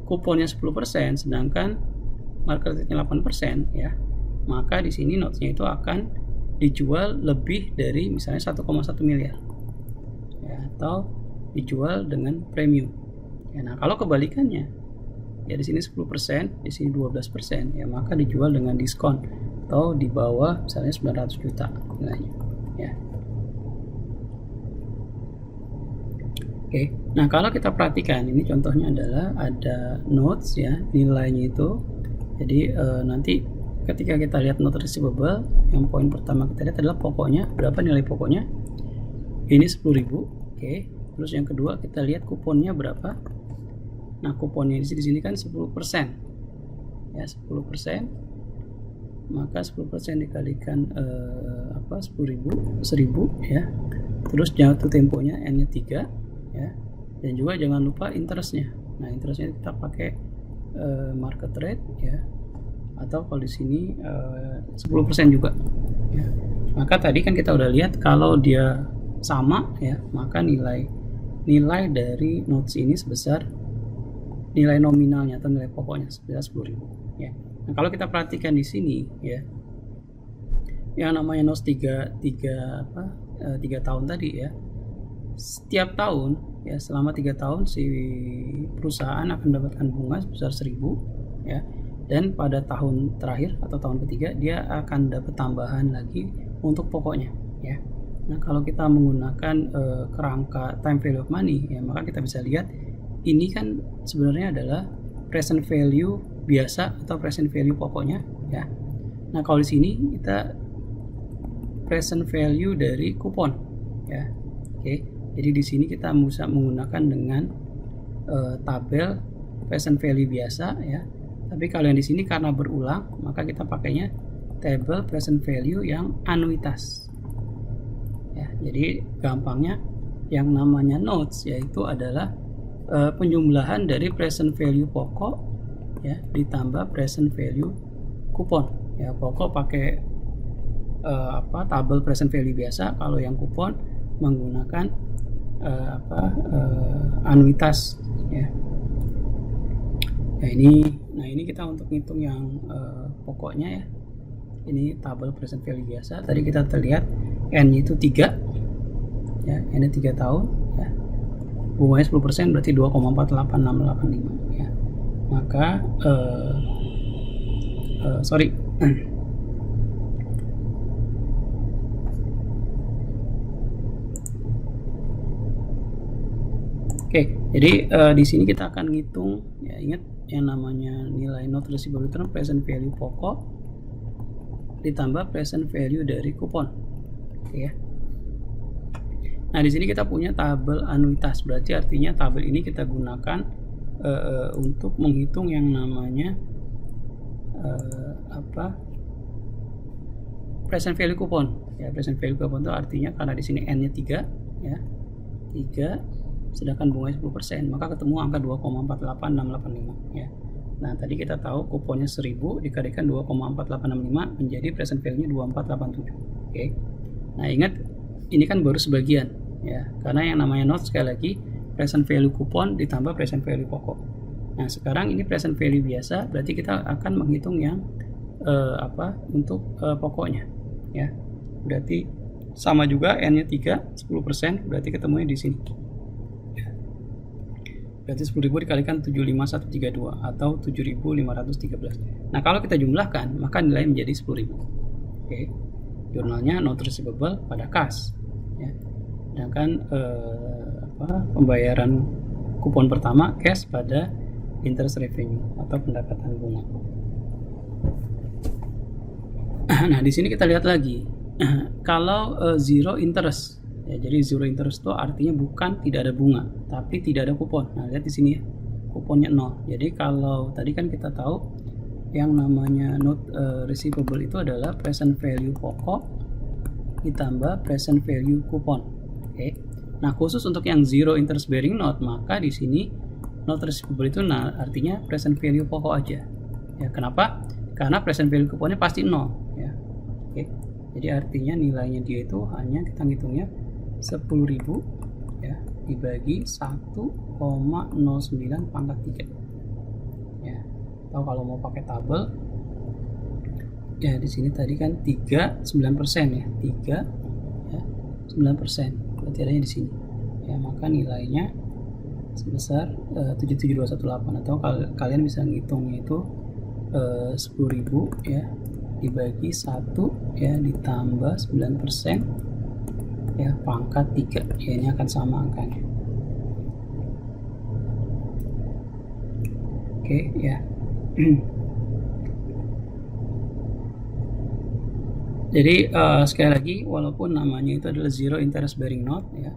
kuponnya 10% sedangkan market rate-nya 8% ya, maka di sini notes-nya itu akan dijual lebih dari misalnya 1,1 miliar. Ya, atau dijual dengan premium. Ya, nah, kalau kebalikannya ya, di sini 10%, di sini 12% ya, maka dijual dengan diskon atau di bawah misalnya 900 juta nilainya ya. Oke, nah kalau kita perhatikan ini contohnya adalah ada notes ya, nilainya itu. Jadi nanti ketika kita lihat note receivable, yang poin pertama kita lihat adalah pokoknya, berapa nilai pokoknya. Ini 10.000. Oke, terus yang kedua kita lihat kuponnya berapa. Nah, kuponnya di sini kan 10% ya, 10%, maka 10% dikalikan apa, 10.000 ya. Terus jatuh temponya N-nya 3 ya, dan juga jangan lupa interestnya. Nah, interestnya kita pakai market rate ya, atau kalau di sini 10% juga ya. Maka tadi kan kita udah lihat kalau dia sama ya, maka nilai dari notes ini sebesar nilai nominalnya atau nilai pokoknya sebesar 10.000 ya. Nah, kalau kita perhatikan di sini ya, yang namanya notes 3 tahun tadi ya, setiap tahun ya, selama 3 tahun si perusahaan akan mendapatkan bunga sebesar 1.000 ya, dan pada tahun terakhir atau tahun ketiga dia akan dapat tambahan lagi untuk pokoknya ya. Nah, kalau kita menggunakan kerangka time value of money ya, maka kita bisa lihat ini kan sebenarnya adalah present value biasa atau present value pokoknya ya. Nah, kalau di sini kita present value dari kupon ya. Oke. Jadi di sini kita bisa menggunakan dengan tabel present value biasa ya. Tapi kalau yang di sini karena berulang, maka kita pakainya table present value yang anuitas. Ya, jadi gampangnya yang namanya notes yaitu adalah penjumlahan dari present value pokok ya ditambah present value kupon. Ya, pokok pakai tabel present value biasa, kalau yang kupon menggunakan anuitas ya. Nah ini kita untuk ngitung yang pokoknya ya. Ini tabel present value biasa. Tadi kita terlihat N itu 3 ya, N 3 tahun ya. Bunganya 10% berarti 2,48685 ya. Maka Oke, jadi di sini kita akan ngitung ya, ingat yang namanya nilai note receivable return present value pokok ditambah present value dari kupon. Oke ya. Nah, di sini kita punya tabel anuitas, berarti artinya tabel ini kita gunakan untuk menghitung yang namanya present value kupon. Ya, present value kupon itu artinya karena di sini N-nya 3 ya. 3 sedangkan bunganya 10%, maka ketemu angka 2,48685 ya. Nah, tadi kita tahu kuponnya 1000 dikalikan 2,4865 menjadi present value-nya 2487. Oke. Nah, ingat ini kan baru sebagian ya. Karena yang namanya note sekali lagi present value kupon ditambah present value pokok. Nah, sekarang ini present value biasa, berarti kita akan menghitung yang untuk pokoknya ya. Berarti sama juga N-nya 3, 10%, berarti ketemunya di sini. Berarti 10.000 dikalikan 75132 atau 7.513. Nah, kalau kita jumlahkan maka nilai menjadi 10.000. Oke. Jurnalnya note receivable pada kas ya. Sedangkan pembayaran kupon pertama cash pada interest revenue atau pendapatan bunga. Nah, di sini kita lihat lagi. Kalau zero interest ya, jadi zero interest itu artinya bukan tidak ada bunga, tapi tidak ada kupon. Nah, lihat di sini ya, kuponnya 0. Jadi kalau tadi kan kita tahu yang namanya note receivable itu adalah present value pokok ditambah present value kupon. Oke. Nah, khusus untuk yang zero interest bearing note, maka di sini note receivable itu artinya present value pokok aja. Ya, kenapa? Karena present value kuponnya pasti 0 ya. Oke. Jadi artinya nilainya dia itu hanya kita ngitungnya 10.000 ya dibagi 1,09 pangkat 3 ya. Atau kalau mau pakai tabel ya, di sini tadi kan 3 9% ya, 3 ya 9%, berarti adanya di sini ya, maka nilainya sebesar 77218 atau kalian bisa ngitungnya itu 10.000 ya dibagi 1 ya ditambah 9% ya pangkat 3 ya, ini akan sama angkanya. Oke ya. Jadi sekali lagi, walaupun namanya itu adalah zero interest bearing note ya,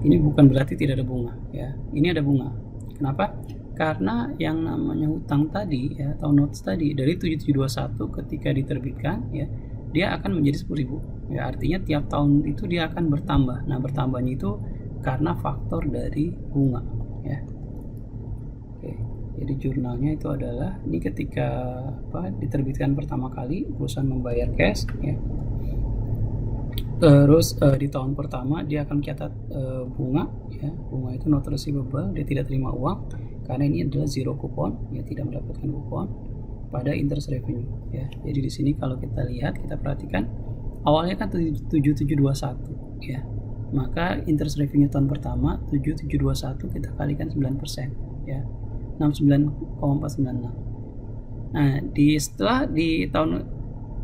ini bukan berarti tidak ada bunga ya, ini ada bunga. Kenapa? Karena yang namanya hutang tadi ya, atau notes tadi dari 7721 ketika diterbitkan ya, dia akan menjadi 10.000 ya, artinya tiap tahun itu dia akan bertambah. Nah, bertambahnya itu karena faktor dari bunga ya. Oke, jadi jurnalnya itu adalah ini ketika diterbitkan pertama kali perusahaan membayar cash ya. Terus di tahun pertama dia akan mencatat bunga ya, bunga itu note receivable, dia tidak terima uang karena ini adalah zero kupon ya, tidak mendapatkan kupon pada interest revenue ya. Jadi di sini kalau kita lihat, kita perhatikan awalnya kan 7721 ya. Maka interest revenue tahun pertama 7721 kita kalikan 9% ya. 69,496. Nah,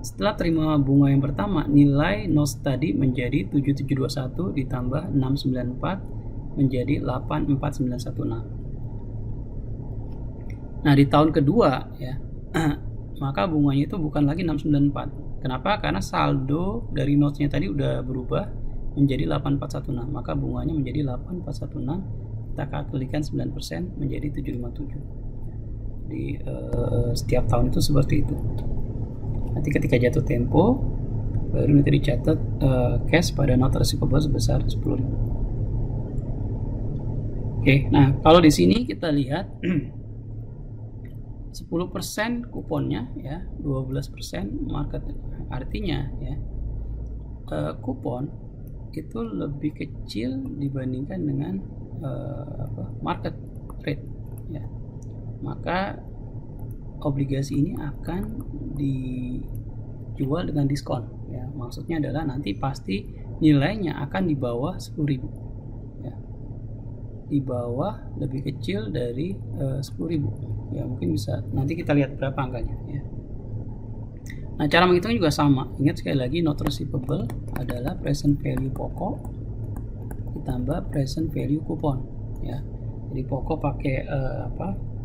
setelah terima bunga yang pertama, nilai notes tadi menjadi 7721 ditambah 694 menjadi 84916. Nah, di tahun kedua ya, maka bunganya itu bukan lagi 694. Kenapa? Karena saldo dari notes-nya tadi udah berubah menjadi 8416, maka bunganya menjadi 8416, kita kalikan 9% menjadi 757. Jadi setiap tahun itu seperti itu. Nanti ketika jatuh tempo baru nanti dicatat cash pada note receivable sebesar 10.000. Oke, nah kalau di sini kita lihat 10% kuponnya ya, 12% market. Artinya ya, kupon itu lebih kecil dibandingkan dengan market rate ya. Maka obligasi ini akan dijual dengan diskon ya. Maksudnya adalah nanti pasti nilainya akan di bawah 10.000 ya. Di bawah lebih kecil dari 10.000 ya, mungkin bisa nanti kita lihat berapa angkanya ya. Nah, cara menghitung juga sama. Ingat sekali lagi, note receivable adalah present value pokok ditambah present value kupon ya. Jadi pokok pakai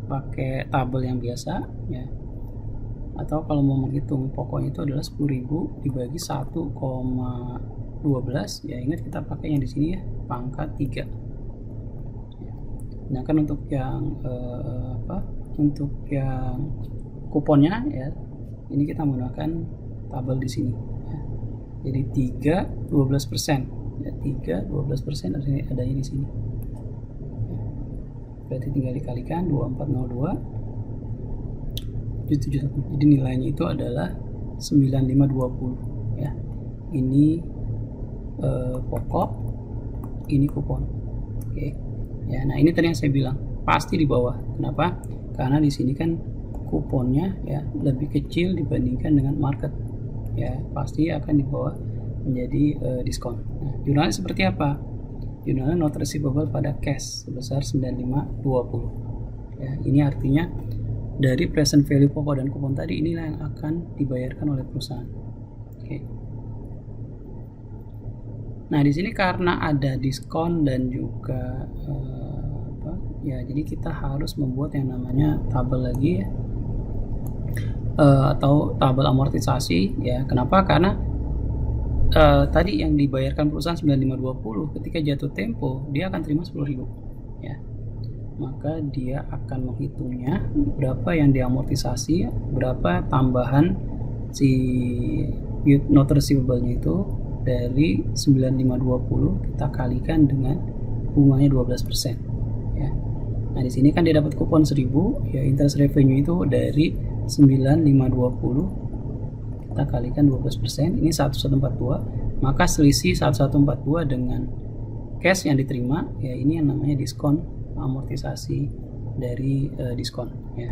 pakai tabel yang biasa ya. Atau kalau mau menghitung pokoknya itu adalah 10.000 dibagi 1,12 ya. Ingat kita pakai yang di sini ya, pangkat 3. Nah, kan untuk yang untuk yang kuponnya ya, ini kita menggunakan tabel di sini ya. Jadi 3 12% ya, 3 12% adanya di sini ya. Berarti tinggal dikalikan 2402 771. Jadi nilainya itu adalah 9520 ya. Ini pokok, ini kupon. Oke ya. Nah, ini tadi yang saya bilang pasti di bawah. Kenapa? Karena di sini kan kuponnya ya lebih kecil dibandingkan dengan market ya, pasti akan di bawah menjadi diskon. Nah, jurnalnya seperti apa? Jurnalnya note receivable pada cash sebesar 9520 ya. Ini artinya dari present value pokok dan kupon tadi, inilah yang akan dibayarkan oleh perusahaan. Oke. Nah, di sini karena ada diskon dan juga ya, jadi kita harus membuat yang namanya tabel lagi ya, atau tabel amortisasi ya. Kenapa? Karena tadi yang dibayarkan perusahaan 9520, ketika jatuh tempo dia akan terima 10.000 ya. Maka dia akan menghitungnya berapa yang diamortisasi, berapa tambahan si note receivable-nya itu dari 9520 kita kalikan dengan bunganya 12% ya. Nah, di sini kan dia dapat kupon 1.000 ya, interest revenue itu dari 9520 kita kalikan 12%, ini 1142, maka selisih 1142 dengan cash yang diterima ya, ini yang namanya diskon amortisasi dari diskon ya.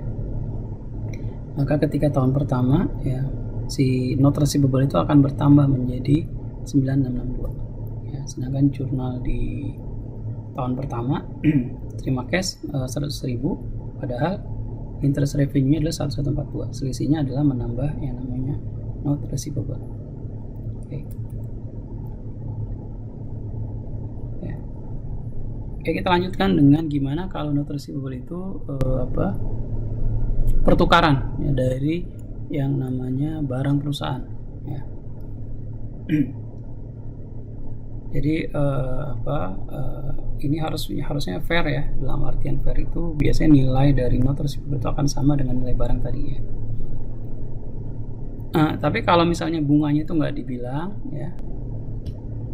Maka ketika tahun pertama ya, si note receivable itu akan bertambah menjadi 9662 ya. Sedangkan jurnal di tahun pertama terima cash 100.000, padahal interest revenue adalah 1142. Selisihnya adalah menambah yang namanya note receivable. Oke. Ya. Oke, kita lanjutkan dengan gimana kalau note receivable itu pertukaran ya, dari yang namanya barang perusahaan ya. Jadi ini harusnya fair ya. Dalam artian fair itu biasanya nilai dari note receivable itu akan sama dengan nilai barang tadi ya. Tapi kalau misalnya bunganya itu nggak dibilang ya,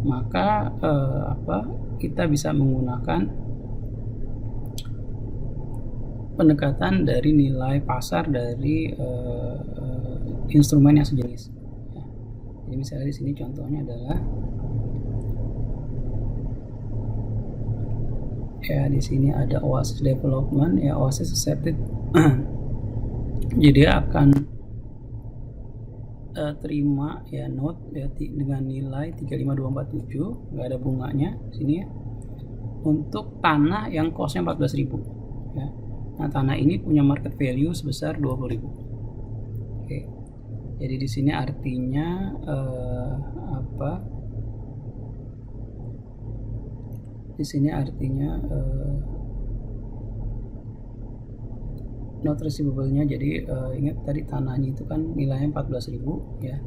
maka kita bisa menggunakan pendekatan dari nilai pasar dari instrumen yang sejenis ya. Jadi misalnya di sini contohnya adalah ya, di sini ada Oasis Development ya, Oasis Accepted. Jadi dia akan terima ya note ya, dengan nilai 35247, nggak ada bunganya di sini ya, untuk tanah yang costnya 14.000 ya. Nah, tanah ini punya market value sebesar 20.000. Oke. Jadi di sini artinya di sini artinya note receivable-nya, jadi ingat tadi tanahnya itu kan nilainya 14.000 ya.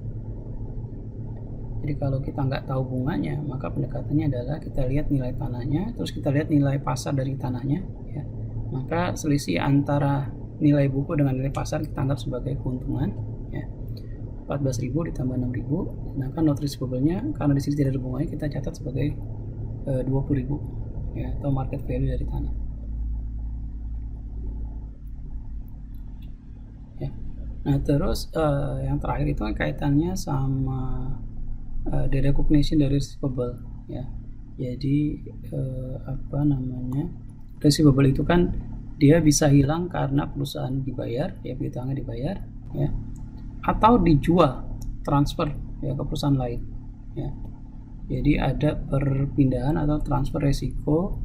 Jadi kalau kita nggak tahu bunganya, maka pendekatannya adalah kita lihat nilai tanahnya, terus kita lihat nilai pasar dari tanahnya, ya. Maka selisih antara nilai buku dengan nilai pasar kita anggap sebagai keuntungan, ya. 14.000 ditambah 6.000, sedangkan note receivable-nya karena di sini tidak ada bunganya kita catat sebagai 20.000, ya, atau market value dari tanah. Ya. Nah terus yang terakhir itu kaitannya sama the recognition dari receivable, ya. Jadi receivable itu kan dia bisa hilang karena perusahaan dibayar, ya, piutangnya dibayar, ya, atau dijual, transfer, ya, ke perusahaan lain, ya. Jadi ada perpindahan atau transfer resiko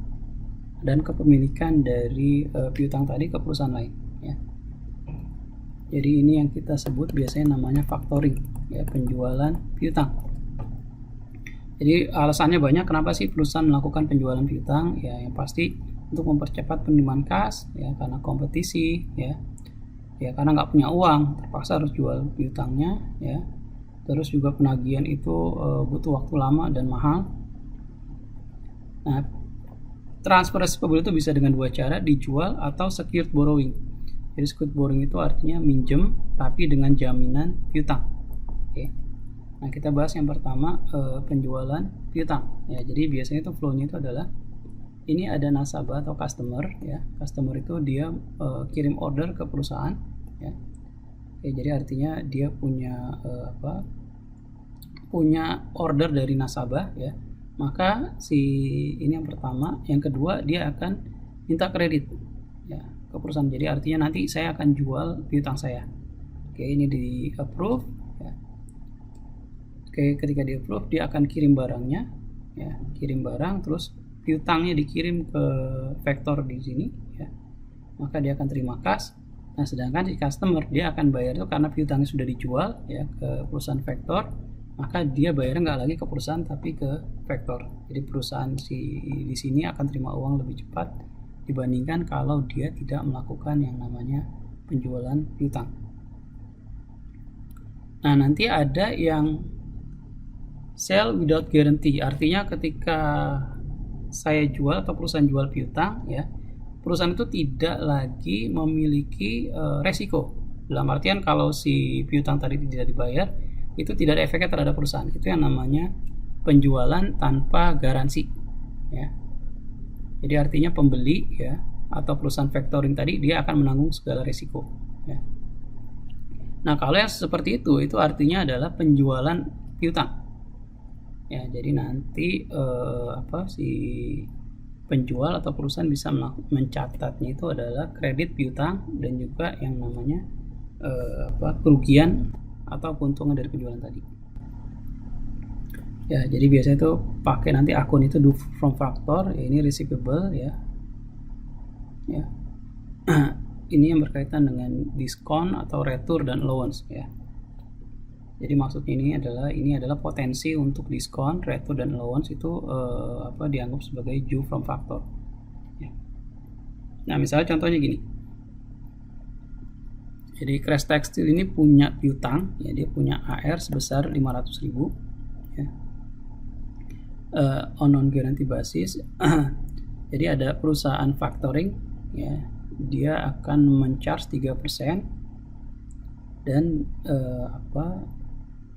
dan kepemilikan dari piutang tadi ke perusahaan lain, ya. Jadi ini yang kita sebut biasanya namanya factoring, ya, penjualan piutang. Jadi alasannya banyak kenapa sih perusahaan melakukan penjualan piutang, ya, yang pasti untuk mempercepat penerimaan kas, ya, karena kompetisi, ya, karena nggak punya uang terpaksa harus jual piutangnya, ya. Terus juga penagihan itu butuh waktu lama dan mahal. Nah, transfer receivable itu bisa dengan dua cara, dijual atau secured borrowing. Jadi secured borrowing itu artinya minjem tapi dengan jaminan piutang. Oke. Nah, kita bahas yang pertama, penjualan piutang, ya. Jadi biasanya itu flow-nya itu adalah ini ada nasabah atau customer, ya. Customer itu dia kirim order ke perusahaan, ya. Oke, jadi artinya dia punya punya order dari nasabah, ya. Maka si ini yang pertama, yang kedua dia akan minta kredit, ya, ke perusahaan. Jadi artinya nanti saya akan jual piutang saya. Oke, ini di approve, ya. Oke, ketika di approve dia akan kirim barangnya, ya, kirim barang, terus piutangnya dikirim ke factor di sini, ya. Maka dia akan terima kas. Nah, sedangkan si customer dia akan bayar itu karena piutangnya sudah dijual, ya, ke perusahaan factor, maka dia bayarnya nggak lagi ke perusahaan tapi ke factor. Jadi perusahaan di sini akan terima uang lebih cepat dibandingkan kalau dia tidak melakukan yang namanya penjualan piutang. Nah, nanti ada yang sell without guarantee, artinya ketika saya jual atau perusahaan jual piutang, ya, perusahaan itu tidak lagi memiliki resiko. Dalam artian kalau si piutang tadi tidak dibayar, itu tidak ada efeknya terhadap perusahaan. Itu yang namanya penjualan tanpa garansi, ya. Jadi artinya pembeli, ya, atau perusahaan factoring tadi dia akan menanggung segala resiko, ya. Nah, kalau yang seperti itu artinya adalah penjualan piutang. Ya, jadi nanti si penjual atau perusahaan bisa mencatatnya itu adalah kredit piutang dan juga yang namanya kerugian atau keuntungan dari penjualan tadi. Ya, jadi biasanya itu pakai nanti akun itu do from factor, ya, ini receivable, ya. Ya. Ini yang berkaitan dengan diskon atau retur dan allowance, ya. Jadi maksudnya ini adalah potensi untuk diskon, retur dan allowance itu dianggap sebagai due from factor, ya. Nah, misalnya contohnya gini. Jadi Crash Textile ini punya piutang, ya, dia punya AR sebesar 500.000, ya. On non-guarantee basis. Jadi ada perusahaan factoring, ya, dia akan men-charge 3% dan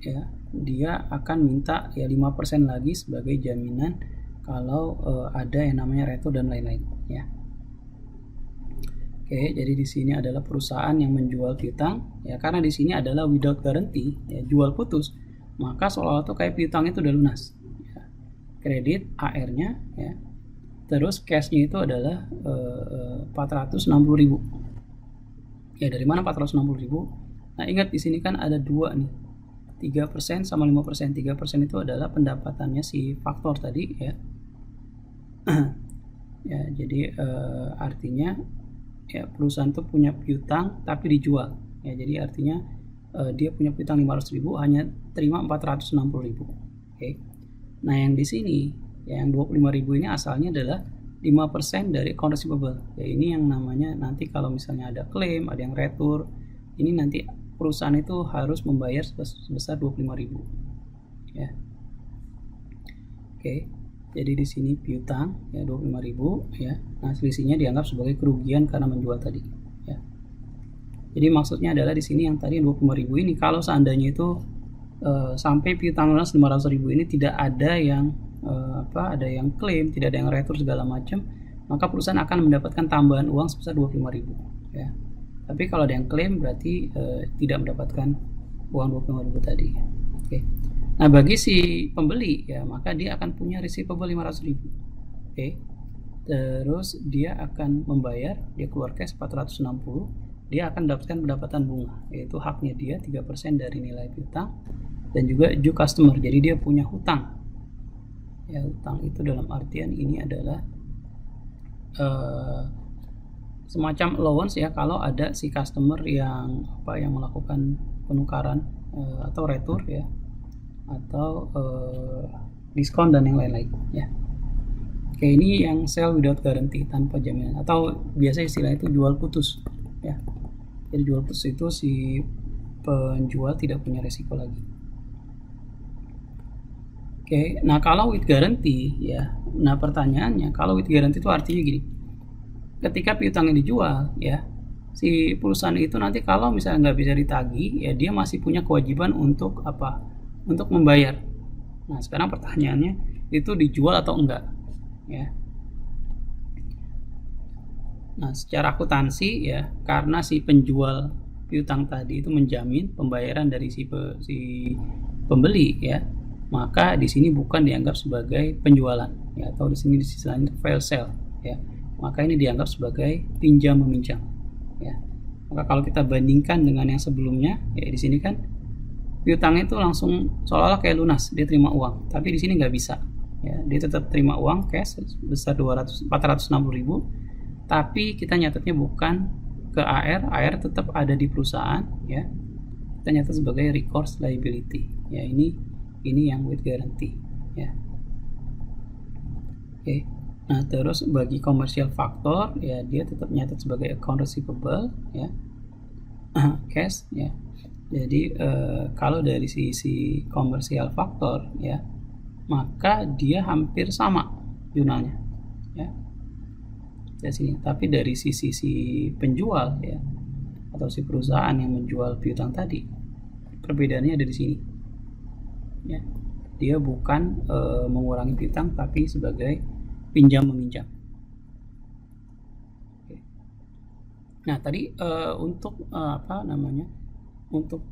ya, dia akan minta, ya, 5% lagi sebagai jaminan kalau ada yang namanya retur dan lain-lain, ya. Oke, jadi di sini adalah perusahaan yang menjual piutang, ya, karena di sini adalah without guarantee, ya, jual putus, maka seolah-olah tuh kayak piutang itu udah lunas, ya. Kredit AR-nya, ya, terus cash-nya itu adalah 460.000. Ya, dari mana 460.000? Nah, ingat di sini kan ada dua nih, 3% sama 5%. 3% itu adalah pendapatannya si faktor tadi, ya. Ya, jadi artinya, ya, perusahaan itu punya piutang tapi dijual, ya. Jadi artinya dia punya piutang 500.000 hanya terima 460.000. Oke. Nah, yang di sini, ya, yang 25.000 ini asalnya adalah 5% dari account receivable. Ya, ini yang namanya nanti kalau misalnya ada klaim, ada yang retur, ini nanti perusahaan itu harus membayar sebesar 25.000, ya. Oke. Jadi di sini piutang ya 25.000 ya. Nah, selisihnya dianggap sebagai kerugian karena menjual tadi ya. Jadi maksudnya adalah di sini yang tadi 25.000 ini kalau seandainya itu sampai piutang lunas 500.000 ini tidak ada yang ada yang klaim, tidak ada yang retur segala macam, maka perusahaan akan mendapatkan tambahan uang sebesar 25.000 ya. Tapi kalau ada yang klaim berarti tidak mendapatkan uang 25.000 tadi. Oke. Nah, bagi si pembeli ya, maka dia akan punya receivable 500.000. Oke. Terus dia akan membayar, dia keluar cash 460, dia akan mendapatkan pendapatan bunga, yaitu haknya dia 3% dari nilai piutang, dan juga due customer. Jadi dia punya hutang. Ya, hutang itu dalam artian ini adalah semacam allowance ya, kalau ada si customer yang melakukan penukaran atau retur ya, atau diskon dan yang lain-lain ya. Oke, ini yang sell without guarantee, tanpa jaminan, atau biasa istilah itu jual putus ya. Jadi jual putus itu si penjual tidak punya resiko lagi. Oke, nah kalau with guarantee ya, nah pertanyaannya kalau with guarantee itu artinya gini, ketika piutangnya dijual ya, si perusahaan itu nanti kalau misalnya nggak bisa ditagih ya, dia masih punya kewajiban untuk apa? Untuk membayar. Nah, sekarang pertanyaannya, itu dijual atau enggak ya. Nah, secara akuntansi ya, karena si penjual piutang tadi itu menjamin pembayaran dari si pembeli ya, maka di sini bukan dianggap sebagai penjualan ya, atau di sini istilahnya fail sale ya. Maka ini dianggap sebagai pinjam meminjam ya. Maka kalau kita bandingkan dengan yang sebelumnya ya, di sini kan piutangnya itu langsung seolah-olah kayak lunas, dia terima uang, tapi di sini nggak bisa ya, dia tetap terima uang cash sebesar 460.000, tapi kita nyatetnya bukan ke AR tetap ada di perusahaan ya, kita nyatet sebagai recourse liability ya. Ini yang with guarantee ya. Oke. Nah, terus bagi commercial factor ya, dia tetap nyatet sebagai account receivable ya, cash ya. Jadi kalau dari sisi commercial factor ya, maka dia hampir sama jurnalnya ya. Sini. Tapi dari sisi si penjual ya, atau si perusahaan yang menjual piutang tadi, perbedaannya ada di sini ya. Dia bukan mengurangi piutang, tapi sebagai pinjam meminjam. Oke. Nah, tadi untuk untuk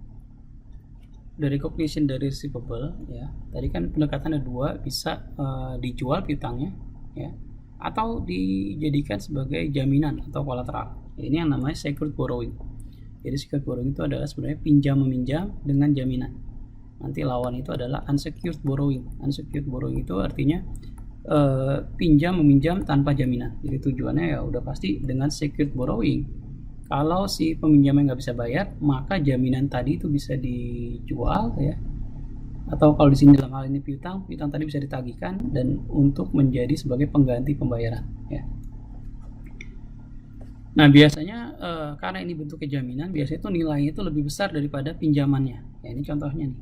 dari recognition dari receivable ya, tadi kan pendekatan ada dua, bisa dijual piutangnya ya, atau dijadikan sebagai jaminan atau kolateral. Ini yang namanya secured borrowing. Jadi secured borrowing itu adalah sebenarnya pinjam meminjam dengan jaminan. Nanti lawan itu adalah unsecured borrowing. Unsecured borrowing itu artinya pinjam meminjam tanpa jaminan. Jadi tujuannya ya udah pasti dengan secured borrowing. Kalau si peminjamnya nggak bisa bayar, maka jaminan tadi itu bisa dijual ya. Atau kalau di sini dalam hal ini piutang tadi bisa ditagihkan dan untuk menjadi sebagai pengganti pembayaran ya. Nah, biasanya karena ini bentuknya jaminan, biasanya itu nilainya itu lebih besar daripada pinjamannya. Ya, ini contohnya nih.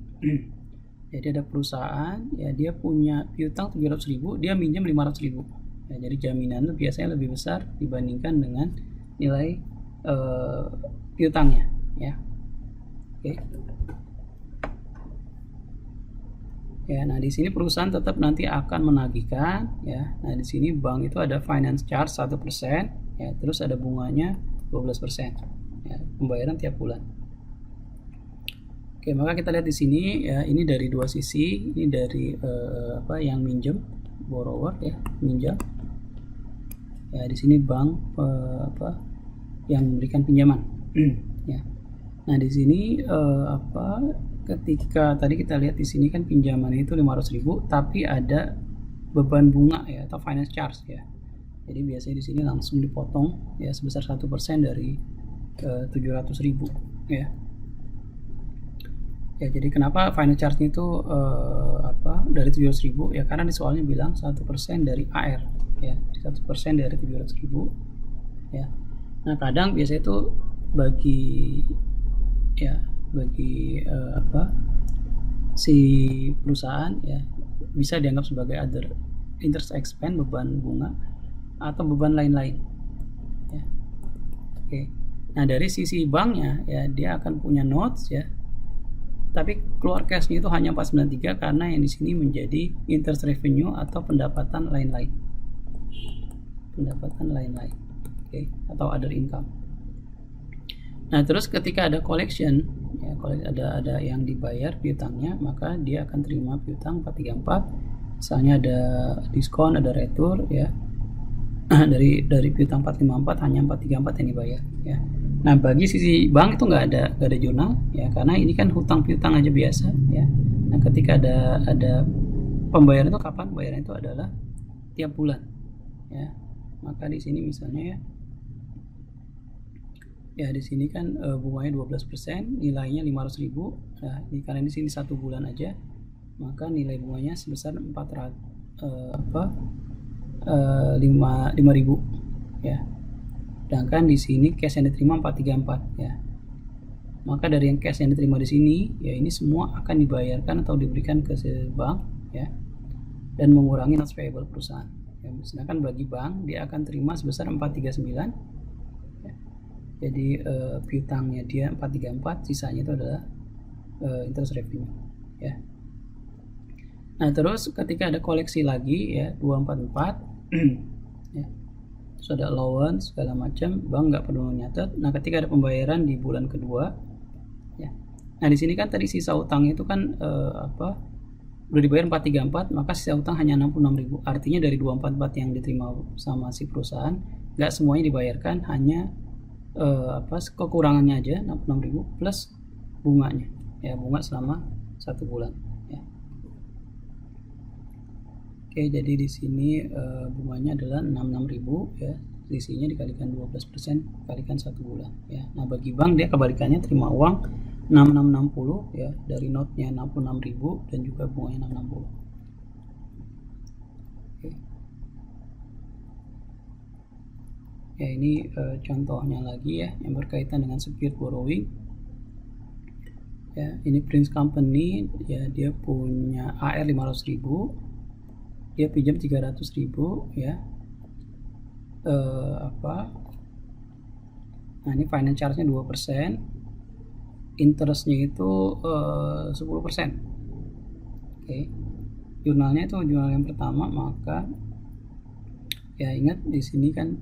Jadi ada perusahaan ya, dia punya piutang 700.000, dia minjam 500.000. Ya, jadi jaminan itu biasanya lebih besar dibandingkan dengan nilai piutangnya ya. Oke. Ya, nah di sini perusahaan tetap nanti akan menagihkan ya. Nah, di sini bank itu ada finance charge 1% ya, terus ada bunganya 12% ya, pembayaran tiap bulan. Oke, maka kita lihat di sini ya, ini dari dua sisi. Ini dari yang minjem, borrower ya, minjam. Ya, di sini bank yang memberikan pinjaman. Ya. Nah, di sini ketika tadi kita lihat di sini kan pinjamannya itu 500.000, tapi ada beban bunga ya, atau finance charge ya. Jadi biasanya di sini langsung dipotong ya sebesar 1% dari 700.000 ya. Ya, jadi kenapa finance charge itu dari 700.000 ya, karena di soalnya bilang 1% dari AR ya, 1% dari 700.000 ya. Nah, kadang biasanya itu bagi si perusahaan ya, bisa dianggap sebagai other interest expense, beban bunga atau beban lain-lain ya. Oke. Nah, dari sisi banknya ya, dia akan punya notes ya, tapi keluar cashnya itu hanya 493 karena yang di sini menjadi interest revenue atau pendapatan lain-lain, oke, atau other income. Nah, terus ketika ada collection ya, kalau ada yang dibayar piutangnya, maka dia akan terima piutang 434, misalnya ada diskon, ada retur ya. dari piutang 454 hanya 434 yang dibayar ya. Nah, bagi sisi bank itu nggak ada jurnal ya, karena ini kan hutang piutang aja biasa ya. Nah, ketika ada pembayaran itu kapan? Pembayaran itu adalah tiap bulan ya. Maka di sini misalnya ya di sini kan bunganya 12%, nilainya 500.000. Nah, karena di sini 1 bulan aja, maka nilai bunganya sebesar 5.000 ya. Sedangkan di sini cash yang diterima 434 ya. Maka dari yang cash yang diterima di sini ya, ini semua akan dibayarkan atau diberikan ke bank ya, dan mengurangi notes payable perusahaan ya. Sedangkan bagi bank dia akan terima sebesar 439 ya. Jadi piutangnya dia 434, sisanya itu adalah interest revenue ya. Nah, terus ketika ada koleksi lagi ya 244 ya, terus ada allowance segala macam, bank nggak perlu nyatet. Nah, ketika ada pembayaran di bulan kedua ya, nah di sini kan tadi sisa utang itu kan udah dibayar 434, maka sisa utang hanya 66.000. Artinya dari 244 yang diterima sama si perusahaan, nggak semuanya dibayarkan, hanya kekurangannya aja 66.000 plus bunganya ya, bunga selama 1 bulan ya. Oke, jadi di sini bunganya adalah 66.000 ya, selisihnya dikalikan 12% kalikan 1 bulan ya. Nah, bagi bank dia kebalikannya, terima uang 6660 ya, dari notnya 66.000 dan juga bunganya 660. Oke. Ya, ini contohnya lagi ya, yang berkaitan dengan secured borrowing ya. Ini Prince Company ya, dia punya AR 500.000, dia pinjam 300.000 ya. Nah, ini finance charge-nya 2%, interest-nya itu 10%. Oke. Jurnalnya itu jurnal yang pertama, maka ya ingat di sini kan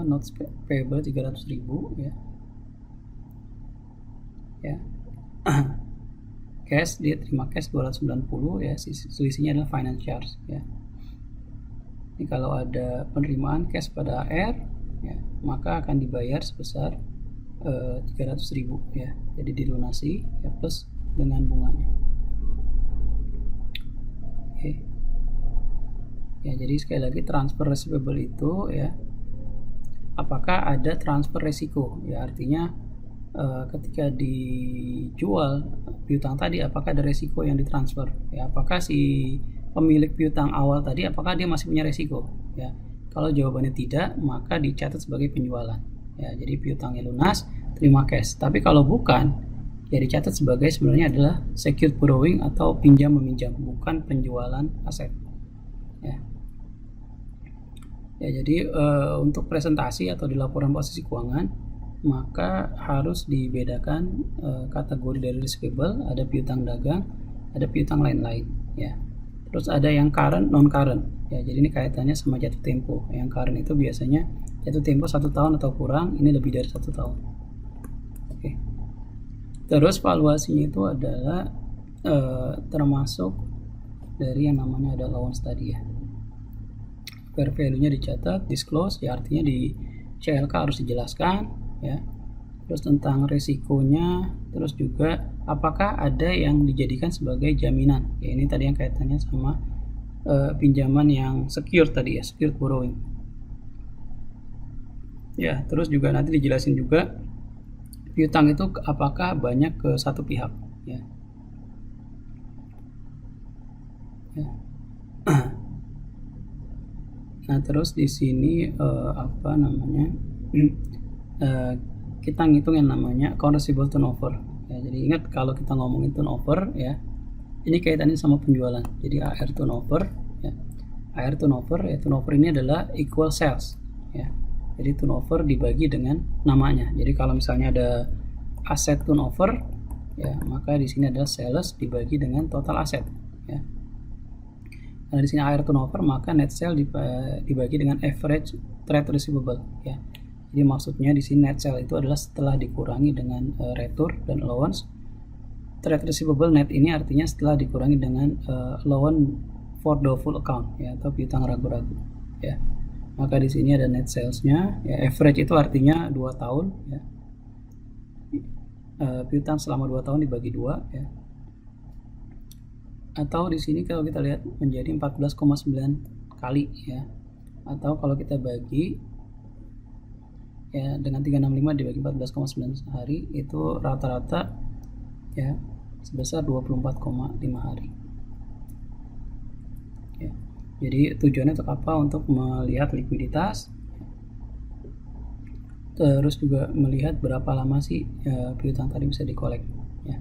notes payable 300.000 ya. Ya. Cash, dia terima cash 290 ya, selisihnya adalah finance charge ya. Ini kalau ada penerimaan cash pada AR ya, maka akan dibayar sebesar 300.000 ya, jadi dilunasi ya, plus dengan bunganya. Oke ya, jadi sekali lagi transfer receivable itu ya, apakah ada transfer resiko ya, artinya ketika dijual piutang tadi, apakah ada resiko yang ditransfer ya, apakah si pemilik piutang awal tadi apakah dia masih punya resiko ya. Kalau jawabannya tidak, maka dicatat sebagai penjualan ya, jadi piutangnya lunas, terima cash. Tapi kalau bukan ya, dicatat sebagai sebenarnya adalah secured borrowing atau pinjam meminjam, bukan penjualan aset ya. Ya, jadi untuk presentasi atau di laporan posisi keuangan, maka harus dibedakan kategori dari receivable, ada piutang dagang, ada piutang lain-lain ya. Terus ada yang current, non current ya, jadi ini kaitannya sama jatuh tempo. Yang current itu biasanya jatuh tempo 1 tahun atau kurang, ini lebih dari 1 tahun. Oke. Terus valuasinya itu adalah termasuk dari yang namanya ada allowance tadi ya. Fair value-nya dicatat, disclose ya, artinya di CLK harus dijelaskan ya. Terus tentang resikonya, terus juga apakah ada yang dijadikan sebagai jaminan ya, ini tadi yang kaitannya sama pinjaman yang secure tadi ya, secured borrowing ya. Terus juga nanti dijelasin juga piutang itu apakah banyak ke satu pihak ya. Nah, terus di sini kita ngitung yang namanya account receivable turnover ya. Jadi ingat kalau kita ngomongin turnover ya, Ini kaitannya sama penjualan. Jadi AR turnover, ya. AR turnover, ya, turnover ini adalah equal sales, ya. Jadi turnover dibagi dengan namanya. Jadi kalau misalnya ada aset turnover, ya, maka di sini adalah sales dibagi dengan total aset, ya. Karena di sini AR turnover, maka net sale dibagi dengan average trade receivable, ya. Jadi maksudnya di sini net sale itu adalah setelah dikurangi dengan retur dan allowance. Trade receivable net ini artinya setelah dikurangi dengan allowance for the full account, ya, atau piutang ragu-ragu, ya. Maka di sini ada net salesnya, ya. Average itu artinya 2 tahun, ya. Piutang selama 2 tahun dibagi 2, ya. Atau di sini kalau kita lihat menjadi 14,9 kali, ya. Atau kalau kita bagi, ya, dengan 365 dibagi 14,9 hari, itu rata-rata, ya, sebesar 24,5 hari. Ya. Jadi tujuannya untuk apa? Untuk melihat likuiditas, terus juga melihat berapa lama sih piutang tadi bisa dikolek, ya.